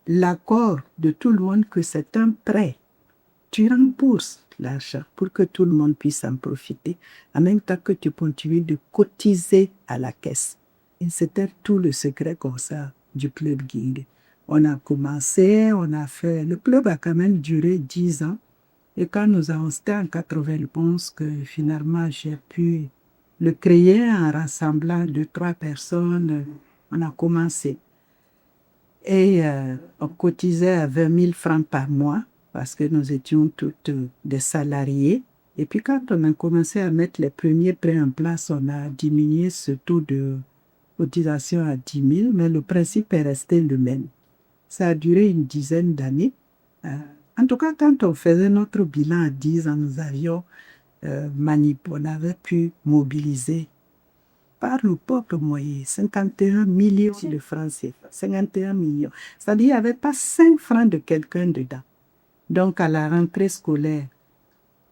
l'accord de tout le monde que c'est un prêt. Tu rembourses l'argent pour que tout le monde puisse en profiter, en même temps que tu continues de cotiser à la caisse. Et c'était tout le secret comme ça du club Guinée. On a commencé, on a fait... Le club a quand même duré 10 ans. Et quand nous avons... C'était en 91 que finalement j'ai pu le créer en rassemblant 2-3 personnes. On a commencé. Et on cotisait à 20 000 francs par mois parce que nous étions toutes des salariés. Et puis quand on a commencé à mettre les premiers prêts en place, on a diminué ce taux de cotisation à 10 000, mais le principe est resté le même. Ça a duré une dizaine d'années. En tout cas, quand on faisait notre bilan à 10 ans, nous avions on avait pu mobiliser par le peuple moyen 51 millions de francs CFA. 51 millions. C'est-à-dire qu'il n'y avait pas 5 francs de quelqu'un dedans. Donc, à la rentrée scolaire,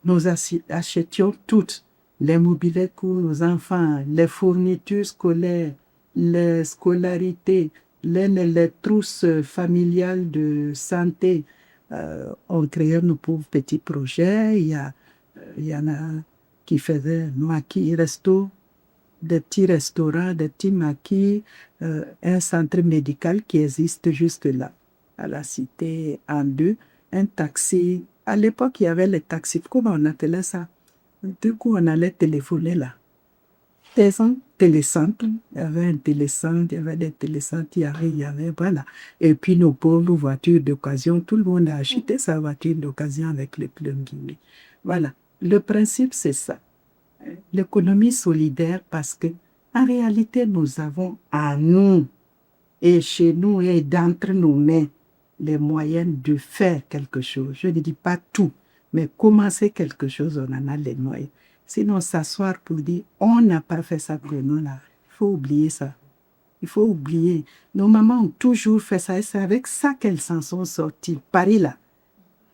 nous achetions toutes les mobilettes pour nos enfants, les fournitures scolaires, les scolarités, les trousses familiales de santé. On créait nos pauvres petits projets. Il y en a qui faisaient maquis, resto, des petits restaurants, des petits maquis, un centre médical qui existe juste là, à la cité en 2, un taxi. À l'époque, il y avait les taxis. Comment on appelait ça? Du coup, on allait téléphoner là. Télécentre. Il y avait un télécentre, il y avait des télécentres, il y avait, voilà. Et puis nos pauvres voitures d'occasion, tout le monde a acheté sa voiture d'occasion avec le club Guinée. Voilà. Le principe, c'est ça. L'économie solidaire, parce que en réalité, nous avons à nous et chez nous et d'entre nos mains les moyens de faire quelque chose. Je ne dis pas tout, mais commencer quelque chose, on en a les moyens. Sinon, s'asseoir pour dire on n'a pas fait ça pour nous là, il faut oublier ça. Il faut oublier. Nos mamans ont toujours fait ça et c'est avec ça qu'elles s'en sont sorties. Paris là.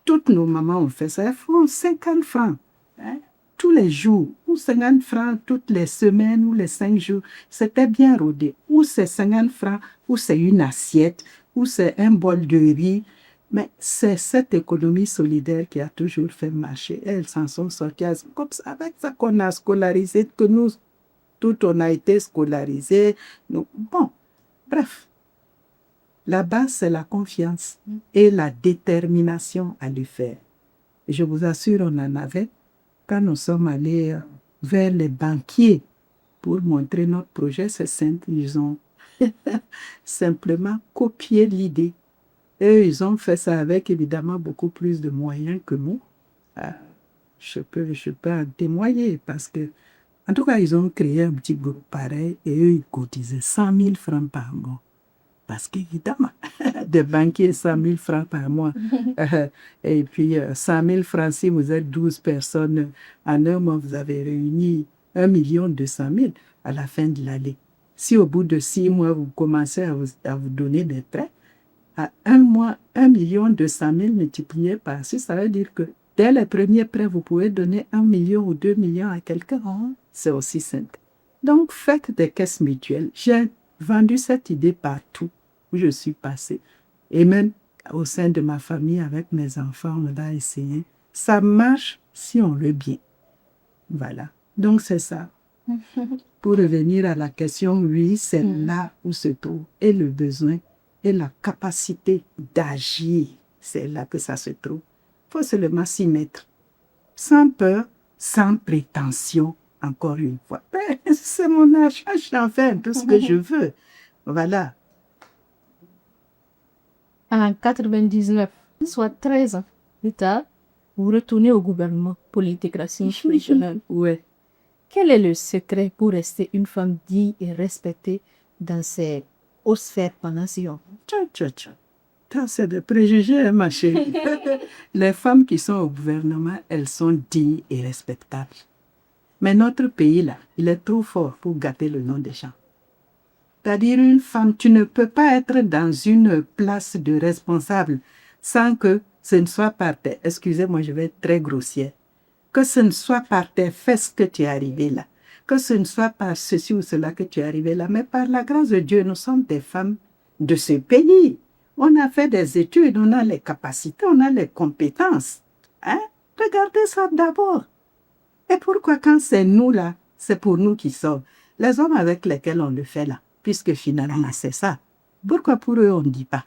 Toutes nos mamans ont fait ça. Elles font 50 francs. Hein? Tous les jours. Ou 50 francs toutes les semaines ou les 5 jours. C'était bien rodé. Ou c'est 50 francs, ou c'est une assiette, ou c'est un bol de riz. Mais c'est cette économie solidaire qui a toujours fait marcher. Elles s'en sont sorties. Comme ça, avec ça qu'on a scolarisé, que nous, tout on a été scolarisés. Bon, bref. La base, c'est la confiance et la détermination à le faire. Et je vous assure, on en avait quand nous sommes allés vers les banquiers pour montrer notre projet. C'est simple, ils ont simplement copié l'idée. Et ils ont fait ça avec évidemment beaucoup plus de moyens que nous. Je peux en témoigner parce que, en tout cas, ils ont créé un petit groupe pareil et eux, ils cotisaient 100 000 francs par mois. Parce qu'évidemment, des banquiers, 100 000 francs par mois. Et puis, 100 000 francs, si vous êtes 12 personnes, en un mois, vous avez réuni 1 200 000 à la fin de l'année. Si au bout de 6 mois, vous commencez à vous donner des prêts, à un mois, 1 200 000 multiplié par 6, ça veut dire que dès les premiers prêts, vous pouvez donner 1 million ou 2 millions à quelqu'un. C'est aussi simple. Donc, faites des caisses mutuelles. J'ai vendu cette idée partout où je suis passée. Et même au sein de ma famille, avec mes enfants, on a essayé. Ça marche si on le bien. Voilà. Donc, c'est ça. Pour revenir à la question, oui, c'est là où se trouve et le besoin et la capacité d'agir. C'est là que ça se trouve. Il faut seulement s'y mettre. Sans peur, sans prétention, encore une fois. C'est mon âge, j'en fais un peu ce que je veux. Voilà. En 99, soit 13 ans plus tard, vous retournez au gouvernement pour l'intégration régionale. Ouais. Quel est le secret pour rester une femme digne et respectée dans ces hautes sphères pendant si longtemps? Ça, c'est des préjugés, ma chérie. Les femmes qui sont au gouvernement, elles sont dignes et respectables. Mais notre pays, là, il est trop fort pour gâter le nom des gens. C'est-à-dire, une femme, tu ne peux pas être dans une place de responsable sans que ce ne soit par tes, excusez-moi, je vais être très grossière, que ce ne soit par tes fesses que tu es arrivé là, que ce ne soit par ceci ou cela que tu es arrivé là, mais par la grâce de Dieu, nous sommes des femmes de ce pays. On a fait des études, on a les capacités, on a les compétences. Hein? Regardez ça d'abord. Et pourquoi quand c'est nous là, c'est pour nous qui sommes les hommes avec lesquels on le fait là, puisque finalement c'est ça. Pourquoi pour eux on ne dit pas?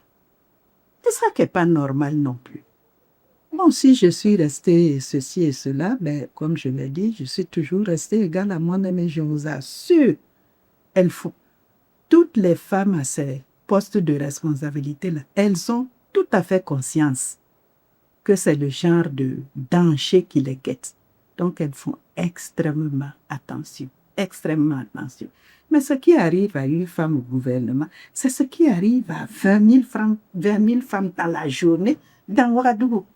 C'est ça qui n'est pas normal non plus. Bon, si je suis restée ceci et cela, ben, comme je l'ai dit, je suis toujours restée égale à moi-même, mais je vous assure, elles font. Toutes les femmes à ces postes de responsabilité là, elles ont tout à fait conscience que c'est le genre de danger qui les guette. Donc, elles font extrêmement attention. Extrêmement attention. Mais ce qui arrive à une femme au gouvernement, c'est ce qui arrive à 20 000 femmes dans la journée dans Ouagadougou.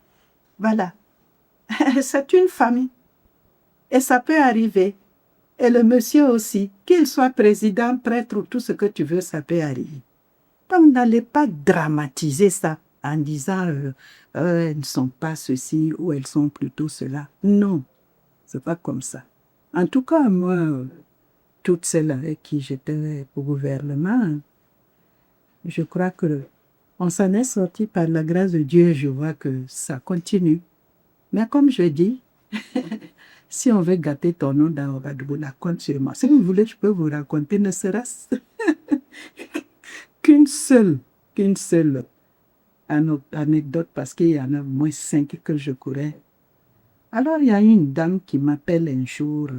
Voilà. C'est une famille. Et ça peut arriver. Et le monsieur aussi, qu'il soit président, prêtre ou tout ce que tu veux, ça peut arriver. Donc, n'allez pas dramatiser ça en disant elles ne sont pas ceci ou elles sont plutôt cela. Non. C'est pas comme ça. En tout cas, moi, toutes celles avec qui j'étais au gouvernement, je crois que on s'en est sorti par la grâce de Dieu. Je vois que ça continue. Mais comme je dis, si on veut gâter ton nom dans Ouagadougou, la compte sur moi. Si vous voulez, je peux vous raconter, ne serait-ce qu'une seule anecdote, parce qu'il y en a au moins 5 que je courais. Alors, il y a une dame qui m'appelle un jour,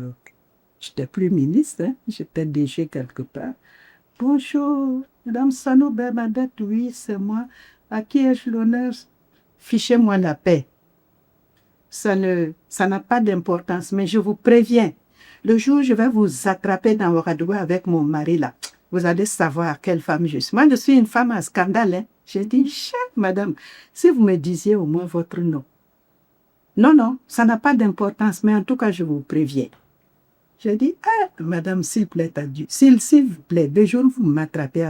j'étais plus ministre, hein, j'étais DG quelque part. Bonjour, Madame Sanou Bernadette, oui, c'est moi. À qui ai-je l'honneur? Fichez-moi la paix. Ça n'a pas d'importance, mais je vous préviens. Le jour où je vais vous attraper dans Ouagadougou avec mon mari là, vous allez savoir quelle femme je suis. Moi, je suis une femme à scandale. Hein. J'ai dit, chère madame, si vous me disiez au moins votre nom. Non, ça n'a pas d'importance, mais en tout cas, je vous préviens. J'ai dit, ah, madame, s'il plaît, s'il vous plaît, le jour où vous m'attrapez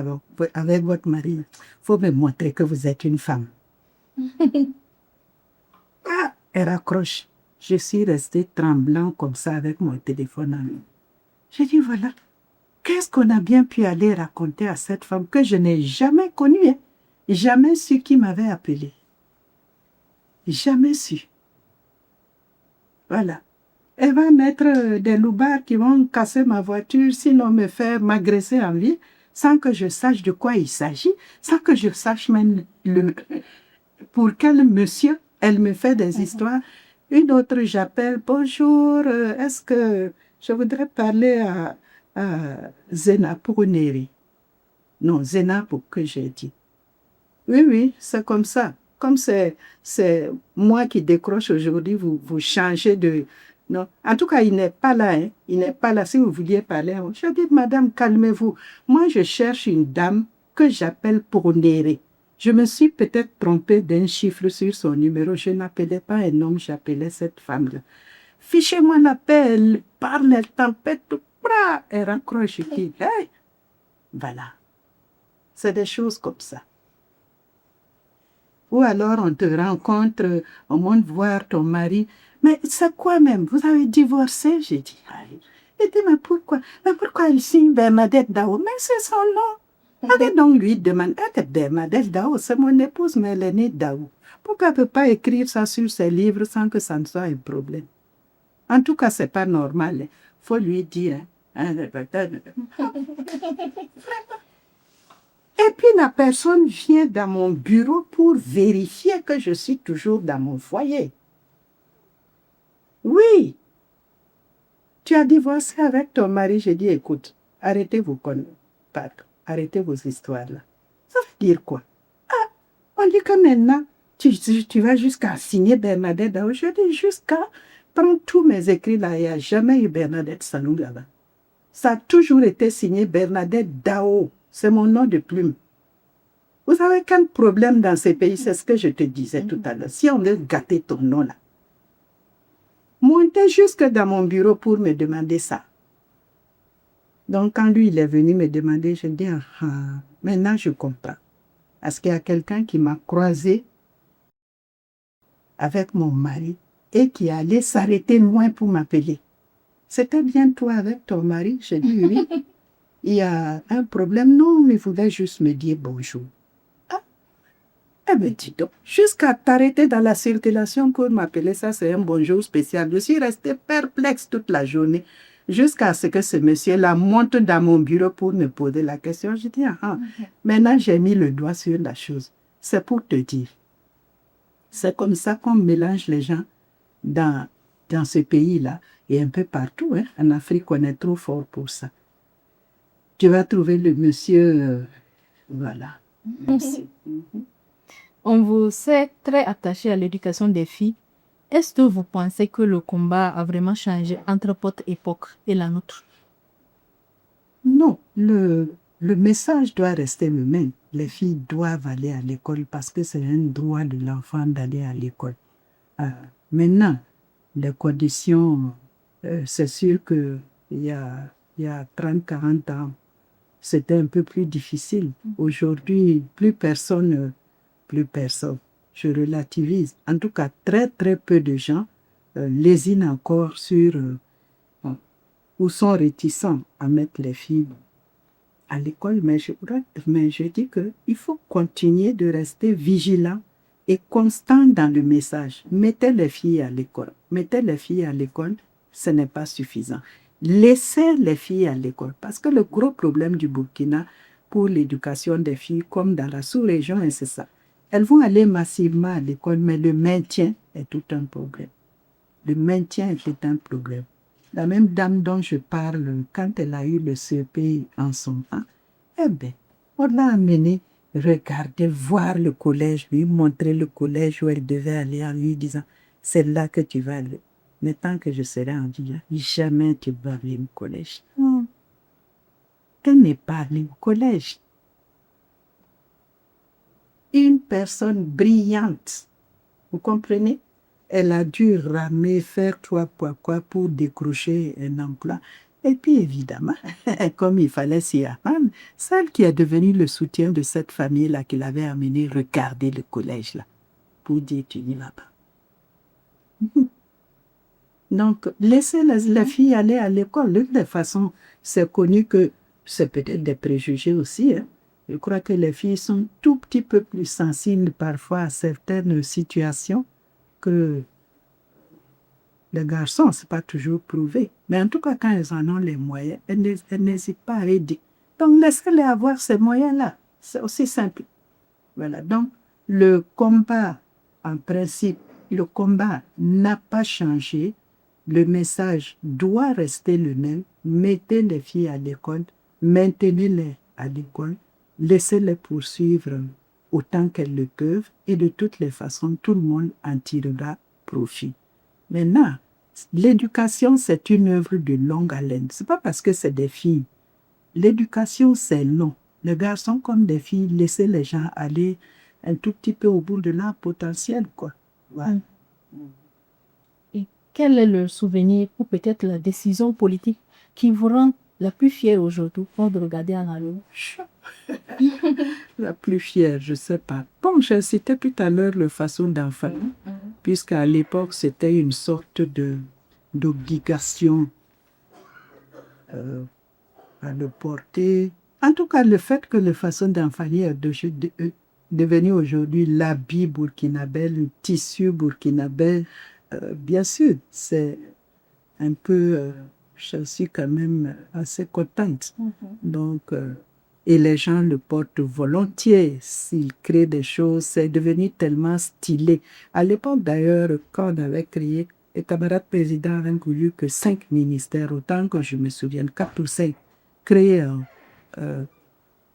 avec votre mari, il faut me montrer que vous êtes une femme. Ah, elle raccroche. Je suis restée tremblant comme ça avec mon téléphone en main. J'ai dit, voilà, qu'est-ce qu'on a bien pu aller raconter à cette femme que je n'ai jamais connue, hein? Jamais su qui m'avait appelé. Jamais su. Voilà. Elle va mettre des loupards qui vont casser ma voiture, sinon me faire m'agresser en ville, sans que je sache de quoi il s'agit, sans que je sache même pour quel monsieur elle me fait des histoires. Une autre, j'appelle, bonjour, est-ce que je voudrais parler à Zena Neri. Non, Zena pour que j'ai dit. Oui, c'est comme ça. Comme c'est moi qui décroche aujourd'hui, vous changez de... Non. En tout cas, il n'est pas là. Hein. Il n'est pas là. Si vous vouliez parler, je dis, madame, calmez-vous. Moi, je cherche une dame que j'appelle pour Néré. Je me suis peut-être trompée d'un chiffre sur son numéro. Je n'appelais pas un homme, j'appelais cette femme-là. Fichez-moi la paix, elle parle, elle tempête, tout. Elle raccroche. Hey. Voilà. C'est des choses comme ça. Ou alors on te rencontre, on monte voir ton mari. Mais c'est quoi même? Vous avez divorcé? J'ai dit, aïe. Il dit, mais pourquoi? Mais pourquoi il signe Bernadette Dao? Mais c'est son nom. Allez donc lui demander, Bernadette Dao, c'est mon épouse, mais elle est née Dao. Pourquoi elle ne peut pas écrire ça sur ses livres sans que ça ne soit un problème? En tout cas, ce n'est pas normal. Il faut lui dire. Hein. Et puis la personne vient dans mon bureau pour vérifier que je suis toujours dans mon foyer. Oui. Tu as divorcé avec ton mari. J'ai dit, écoute, arrêtez vos conneries. Arrêtez vos histoires là. Ça veut dire quoi? Ah, on dit que maintenant, tu vas jusqu'à signer Bernadette Dao. Je dis jusqu'à prendre tous mes écrits là. Il n'y a jamais eu Bernadette Sanou là-bas. Ça a toujours été signé Bernadette Dao. C'est mon nom de plume. Vous savez quel problème dans ces pays? C'est ce que je te disais tout à l'heure. Si on veut gâter ton nom là, montez jusque dans mon bureau pour me demander ça. Donc quand lui il est venu me demander, je dis, maintenant je comprends. Parce qu'il y a quelqu'un qui m'a croisé avec mon mari et qui allait s'arrêter loin pour m'appeler. C'était bien toi avec ton mari? J'ai dit oui. Il y a un problème? Non, il voulait juste me dire bonjour. Ah, eh bien dis donc, jusqu'à t'arrêter dans la circulation pour m'appeler, ça c'est un bonjour spécial. Je suis restée perplexe toute la journée, jusqu'à ce que ce monsieur-là monte dans mon bureau pour me poser la question. Je dis, maintenant j'ai mis le doigt sur la chose. C'est pour te dire. C'est comme ça qu'on mélange les gens dans ce pays-là et un peu partout. Hein. En Afrique, on est trop fort pour ça. Tu vas trouver le monsieur, voilà. Merci. On vous sait très attaché à l'éducation des filles. Est-ce que vous pensez que le combat a vraiment changé entre votre époque et la nôtre? Non, le message doit rester le même. Les filles doivent aller à l'école parce que c'est un droit de l'enfant d'aller à l'école. Maintenant, les conditions, c'est sûr qu'il y a 30-40 ans, c'était un peu plus difficile. Aujourd'hui, plus personne, je relativise. En tout cas, très très peu de gens lésinent encore sur ou sont réticents à mettre les filles à l'école. Mais je dis qu'il faut continuer de rester vigilant et constant dans le message. Mettez les filles à l'école. Mettez les filles à l'école, ce n'est pas suffisant. Laissez les filles à l'école. Parce que le gros problème du Burkina pour l'éducation des filles, comme dans la sous-région, c'est ça. Elles vont aller massivement à l'école, mais le maintien est tout un problème. Le maintien est un problème. La même dame dont je parle, quand elle a eu le CEP en son temps, eh bien, on l'a amenée regarder, voir le collège, lui montrer le collège où elle devait aller en lui disant, c'est là que tu vas aller. Mais tant que je serai en vie, jamais tu vas aller au collège. Non. Elle n'est pas allée au collège. Une personne brillante, vous comprenez? Elle a dû ramer, faire trois quoi pour décrocher un emploi. Et puis évidemment, comme il fallait s'y attendre, celle qui est devenue le soutien de cette famille-là qui l'avait amenée regarder le collège là, pour dire tu n'y vas pas. Donc, laisser la fille aller à l'école, de toute façon, c'est connu que c'est peut-être des préjugés aussi. Hein. Je crois que les filles sont tout petit peu plus sensibles parfois à certaines situations que les garçons. C'est pas toujours prouvé. Mais en tout cas, quand elles en ont les moyens, elles n'hésitent pas à aider. Donc, laissez-les avoir ces moyens-là. C'est aussi simple. Voilà. Donc, le combat, en principe, le combat n'a pas changé. Le message doit rester le même. Mettez les filles à l'école, maintenez-les à l'école, laissez-les poursuivre autant qu'elles le peuvent et de toutes les façons, tout le monde en tirera profit. Maintenant, l'éducation, c'est une œuvre de longue haleine. Ce n'est pas parce que c'est des filles. L'éducation, c'est long. Les garçons comme des filles, laissez les gens aller un tout petit peu au bout de leur potentiel, quoi. Voilà. Et quel est le souvenir ou peut-être la décision politique qui vous rend la plus fière aujourd'hui quand vous regardez en arrière? La plus fière, je ne sais pas. Bon, j'ai cité tout à l'heure le façon d'enfant, puisqu'à l'époque, c'était une sorte d'obligation à le porter. En tout cas, le fait que le façon d'enfant est devenu aujourd'hui l'habit burkinabé, le tissu burkinabé, bien sûr, c'est un peu, je suis quand même assez contente. Donc, et les gens le portent volontiers. S'ils créent des choses, c'est devenu tellement stylé. À l'époque, d'ailleurs, quand on avait créé, les camarades présidents avaient voulu que 5 ministères, autant que je me souvienne, 4 ou 5, créer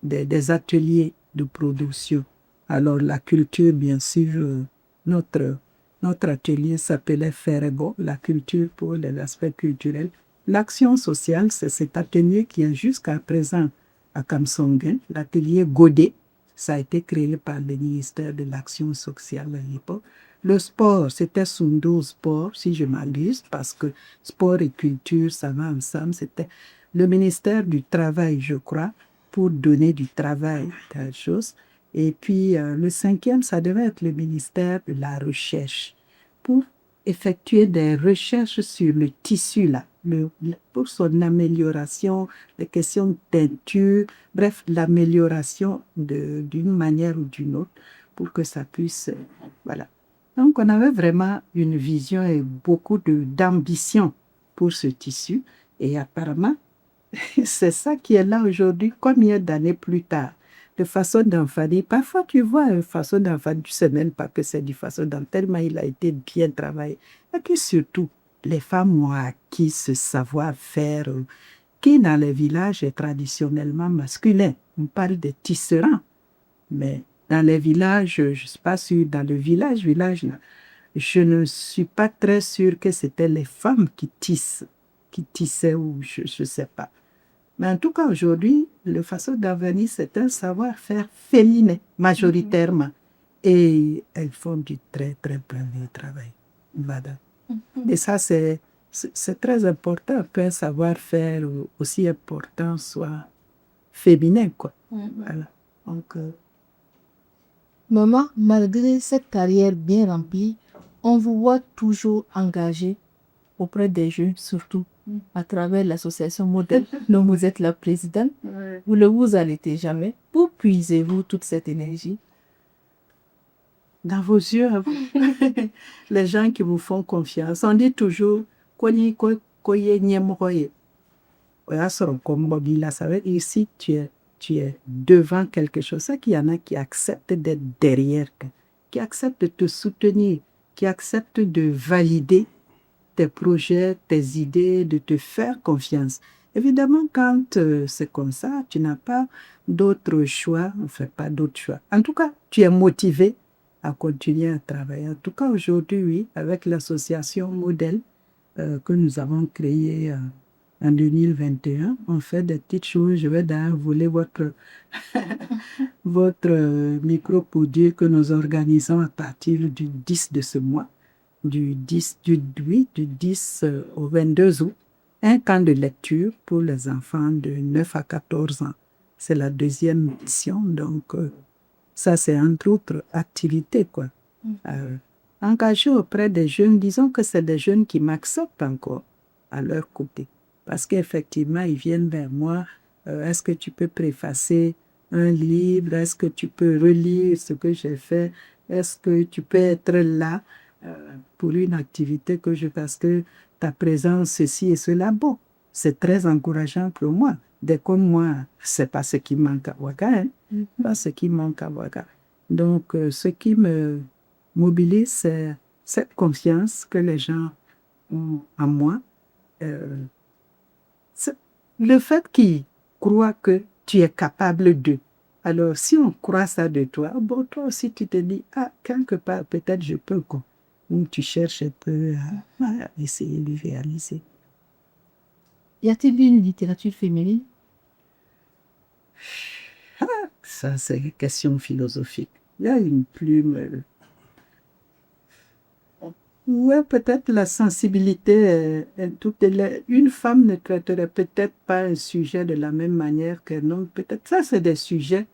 des ateliers de production. Alors, la culture, bien sûr, notre atelier s'appelait Ferrego, la culture pour les aspects culturels. L'action sociale, c'est cet atelier qui est jusqu'à présent à Kamsongen, l'atelier Godet. Ça a été créé par le ministère de l'Action sociale à l'époque. Le sport, c'était Sundo Sport, si je m'abuse, parce que sport et culture, ça va ensemble. C'était le ministère du Travail, je crois, pour donner du travail à la chose. Et puis, le 5e, ça devait être le ministère de la Recherche, pour effectuer des recherches sur le tissu, là, pour son amélioration, les questions de teinture, bref, l'amélioration d'une manière ou d'une autre, pour que ça puisse... voilà. Donc, on avait vraiment une vision et beaucoup d'ambition pour ce tissu. Et apparemment, c'est ça qui est là aujourd'hui, combien d'années plus tard. De façon d'enfanter. Parfois, tu vois une façon d'enfanter, tu ne sais même pas que c'est du façon d'enfanter, tellement il a été bien travaillé. Et puis surtout, les femmes ont acquis ce savoir-faire qui, dans les villages, est traditionnellement masculin. On parle des tisserands. Mais dans les villages, je ne suis pas sûre, dans le village là, je ne suis pas très sûre que c'était les femmes qui tissaient ou je ne sais pas. Mais en tout cas, aujourd'hui, le façon d'avenir, c'est un savoir-faire féminin, majoritairement. Et elles font du très, très bon travail. Voilà. Et ça, c'est très important qu'un savoir-faire aussi important soit féminin, quoi. Voilà. Donc, Maman, malgré cette carrière bien remplie, on vous voit toujours engagée auprès des jeunes, surtout à travers l'association Modèle dont vous êtes la présidente. Vous ne vous arrêtez jamais. Où puisez-vous toute cette énergie? Dans vos yeux, les gens qui vous font confiance, on dit toujours ici tu es devant quelque chose. C'est qu'il y en a qui acceptent d'être derrière, qui acceptent de te soutenir, qui acceptent de valider tes projets, tes idées, de te faire confiance. Évidemment, quand c'est comme ça, tu n'as pas d'autre choix, on ne fait pas d'autre choix. En tout cas, tu es motivé à continuer à travailler. En tout cas, aujourd'hui, oui, avec l'association Modèle que nous avons créée en 2021, on fait des petites choses. Je vais d'ailleurs voler votre micro pour dire que nous organisons à partir du 10 de ce mois du 10 au 22 août, un camp de lecture pour les enfants de 9 à 14 ans. C'est la deuxième édition, donc ça c'est entre autres activités, quoi. Engagés auprès des jeunes, disons que c'est des jeunes qui m'acceptent encore à leur côté. Parce qu'effectivement, ils viennent vers moi. Est-ce que tu peux préfacer un livre? Est-ce que tu peux relire ce que j'ai fait? Est-ce que tu peux être là pour une activité que je... Parce que ta présence, ceci et cela, bon, c'est très encourageant pour moi. Dès que moi, c'est pas ce qui manque à Ouaga, hein? Pas ce qui manque à Ouaga. Donc, ce qui me mobilise, c'est cette confiance que les gens ont en moi. Le fait qu'ils croient que tu es capable d'eux. Alors, si on croit ça de toi, bon, toi aussi, tu te dis, ah, quelque part, peut-être je peux, quoi. Ou tu cherches un peu à essayer de réaliser. Y a-t-il une littérature féminine? Ça, c'est une question philosophique. Il y a une plume. Ouais, peut-être la sensibilité une femme ne traiterait peut-être pas un sujet de la même manière qu'un homme. Peut-être ça, c'est des sujets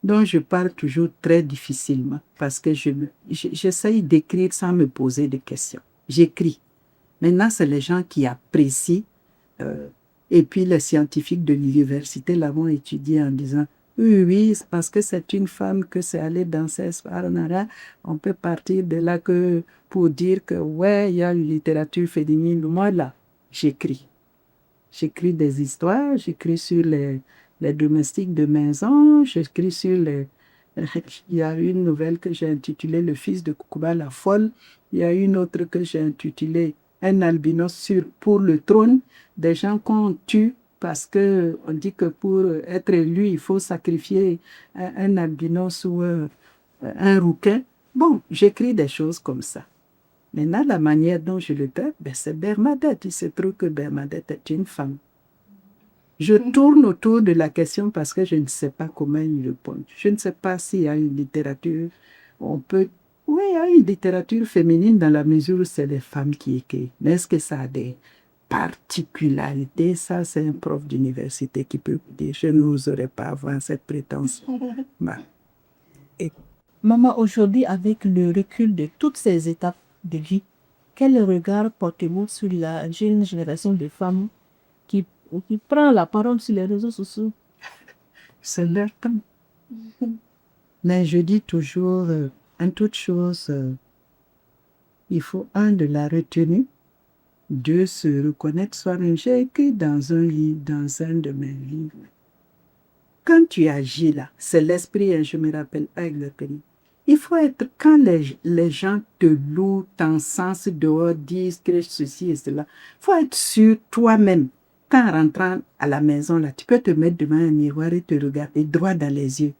dont je parle toujours très difficilement parce que j'essaye d'écrire sans me poser de questions. J'écris. Maintenant, c'est les gens qui apprécient. Et puis, les scientifiques de l'université l'avont étudié en disant oui, c'est parce que c'est une femme que c'est allé danser on peut partir de là que pour dire que ouais, il y a une littérature féminine. Moi, là, j'écris. J'écris des histoires, j'écris sur les domestiques de maison, j'écris sur les... Il y a une nouvelle que j'ai intitulée Le fils de Koukouba la folle. Il y a une autre que j'ai intitulée Un albinos pour le trône. Des gens qu'on tue parce qu'on dit que pour être élu, il faut sacrifier un albinos ou un rouquin. Bon, j'écris des choses comme ça. Maintenant, la manière dont je le traite, c'est Bernadette. Il se trouve que Bernadette est une femme. Je tourne autour de la question parce que je ne sais pas comment y répondre. Je ne sais pas s'il y a une littérature. Oui, il y a une littérature féminine dans la mesure où c'est les femmes qui écrivent. Mais est-ce que ça a des particularités? Ça, c'est un prof d'université qui peut vous dire. Je n'oserais pas avoir cette prétention. Maman, aujourd'hui, avec le recul de toutes ces étapes de vie, quel regard portez-vous sur la jeune génération de femmes qui prend la parole sur les réseaux sociaux? C'est leur temps. Mais je dis toujours, en toute chose, il faut, de la retenue, deux, se reconnaître soi-même. J'ai écrit dans un livre, dans un de mes livres, quand tu agis là, c'est l'esprit, et je me rappelle exactement. Il faut être, quand les gens te louent, t'encensent dehors, disent que ceci et cela, il faut être sûr toi-même. Quand rentrant à la maison, là, tu peux te mettre devant un miroir et te regarder droit dans les yeux.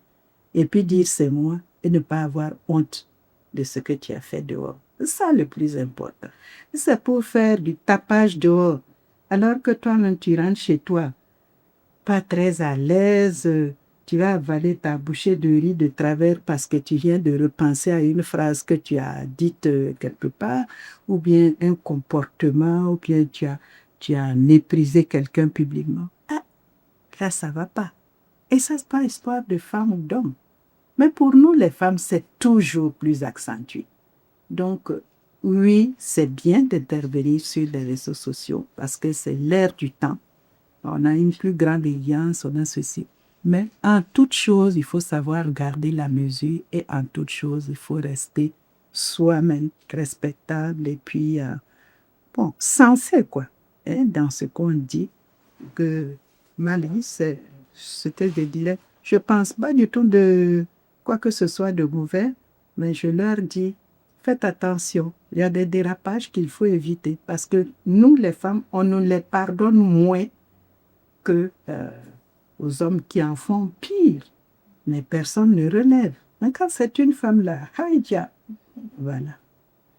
Et puis dire c'est moi et ne pas avoir honte de ce que tu as fait dehors. C'est ça le plus important. C'est pour faire du tapage dehors. Alors que toi-même, tu rentres chez toi, pas très à l'aise, tu vas avaler ta bouchée de riz de travers parce que tu viens de repenser à une phrase que tu as dite quelque part, ou bien un comportement, ou bien tu as méprisé quelqu'un publiquement. Ah, là, ça va pas. Et ça, c'est pas histoire de femme ou d'homme. Mais pour nous, les femmes, c'est toujours plus accentué. Donc, oui, c'est bien d'intervenir sur les réseaux sociaux parce que c'est l'ère du temps. On a une plus grande alliance, on a ceci. Mais en toute chose, il faut savoir garder la mesure et en toute chose, il faut rester soi-même respectable et puis, sensé, quoi. Et dans ce qu'on dit, que Mali, c'est ce que je dirais. Je ne pense pas du tout de quoi que ce soit de mauvais, mais je leur dis, faites attention. Il y a des dérapages qu'il faut éviter parce que nous, les femmes, on nous les pardonne moins que aux hommes qui en font pire. Mais personne ne relève. Mais quand c'est une femme là, haïdia, voilà.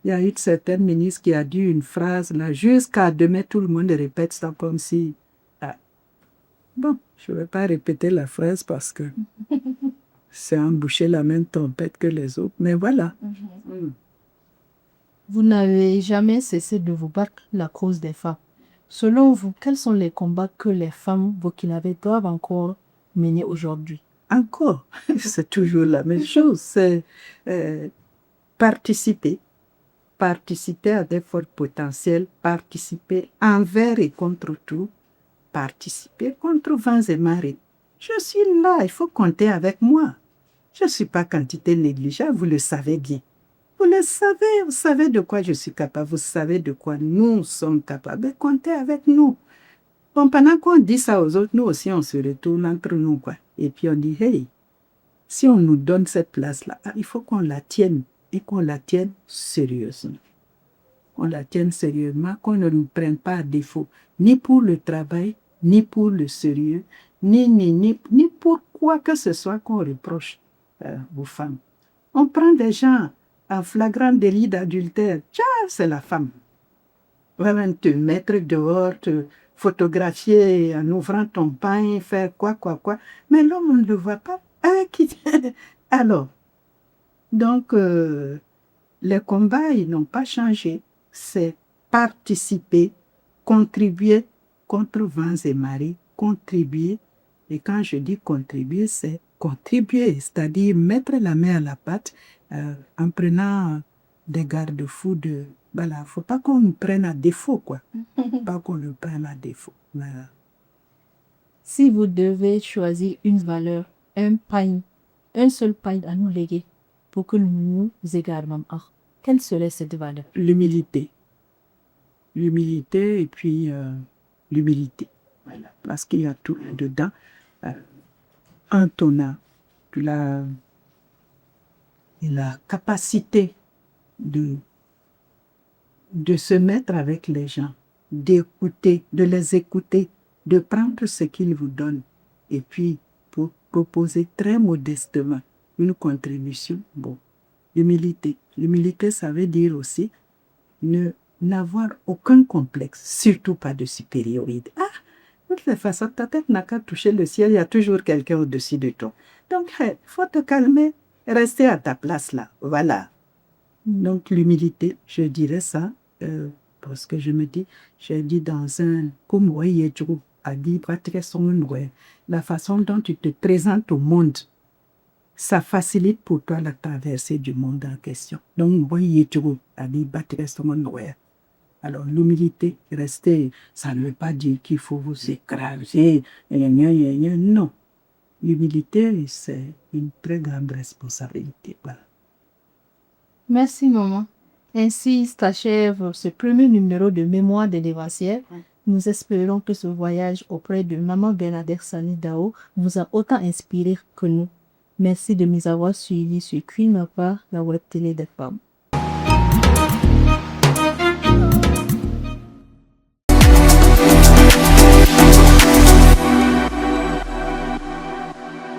Il y a une certaine ministre qui a dit une phrase là, jusqu'à demain, tout le monde répète ça comme si... Bon, je ne vais pas répéter la phrase parce que c'est emboucher la même tempête que les autres, mais voilà. Vous n'avez jamais cessé de vous battre la cause des femmes. Selon vous, quels sont les combats que les femmes burkinabées doivent encore mener aujourd'hui? Encore, c'est toujours la même chose, c'est participer, participer à des forts potentiels, participer envers et contre tout, participer contre vents et marées. Je suis là, il faut compter avec moi. Je ne suis pas quantité négligeable, vous le savez bien. Vous savez de quoi je suis capable, vous savez de quoi nous sommes capables. Comptez avec nous. Bon, pendant qu'on dit ça aux autres, nous aussi, on se retourne entre nous, quoi. Et puis on dit, hey, si on nous donne cette place-là, il faut qu'on la tienne et qu'on la tienne sérieusement. On la tienne sérieusement, qu'on ne nous prenne pas à défaut, ni pour le travail, ni pour le sérieux, ni pour quoi que ce soit qu'on reproche aux femmes. On prend des gens en flagrant délit d'adultère. Tiens, c'est la femme. On va même te mettre dehors, te photographier en ouvrant ton pain, faire quoi. Mais l'homme, on ne le voit pas. Alors, donc, les combats, ils n'ont pas changé. C'est participer, contribuer contre vents et marées, contribuer. Et quand je dis contribuer, c'est contribuer, c'est-à-dire mettre la main à la pâte en prenant des garde-fous de... Voilà, il ne faut pas qu'on nous prenne à défaut, quoi. Pas qu'on nous prenne à défaut. Voilà. Si vous devez choisir une valeur, un seul pain à nous léguer pour que nous nous égarons, quelle serait cette valeur? L'humilité. L'humilité et puis l'humilité. Voilà. Parce qu'il y a tout dedans. Un tonneau, la capacité de se mettre avec les gens, d'écouter, de les écouter, de prendre ce qu'ils vous donnent et puis pour proposer très modestement une contribution. Bon, l'humilité. L'humilité, ça veut dire aussi n'avoir aucun complexe, surtout pas de supériorité. De toute façon, ta tête n'a qu'à toucher le ciel, il y a toujours quelqu'un au-dessus de toi. Donc, il faut te calmer, rester à ta place là. Voilà. Donc, l'humilité, je dirais ça, parce que je me dis, j'ai dit dans un la façon dont tu te présentes au monde, ça facilite pour toi la traversée du monde en question. Donc, alors, l'humilité, rester, ça ne veut pas dire qu'il faut vous écraser. Non. L'humilité, c'est une très grande responsabilité. Voilà. Merci, maman. Ainsi s'achève ce premier numéro de Mémoire des Dévancières. Nous espérons que ce voyage auprès de Maman Bernadette Sani Dao vous a autant inspiré que nous. Merci de nous avoir suivis sur Queen Mapa, la web télé des femmes.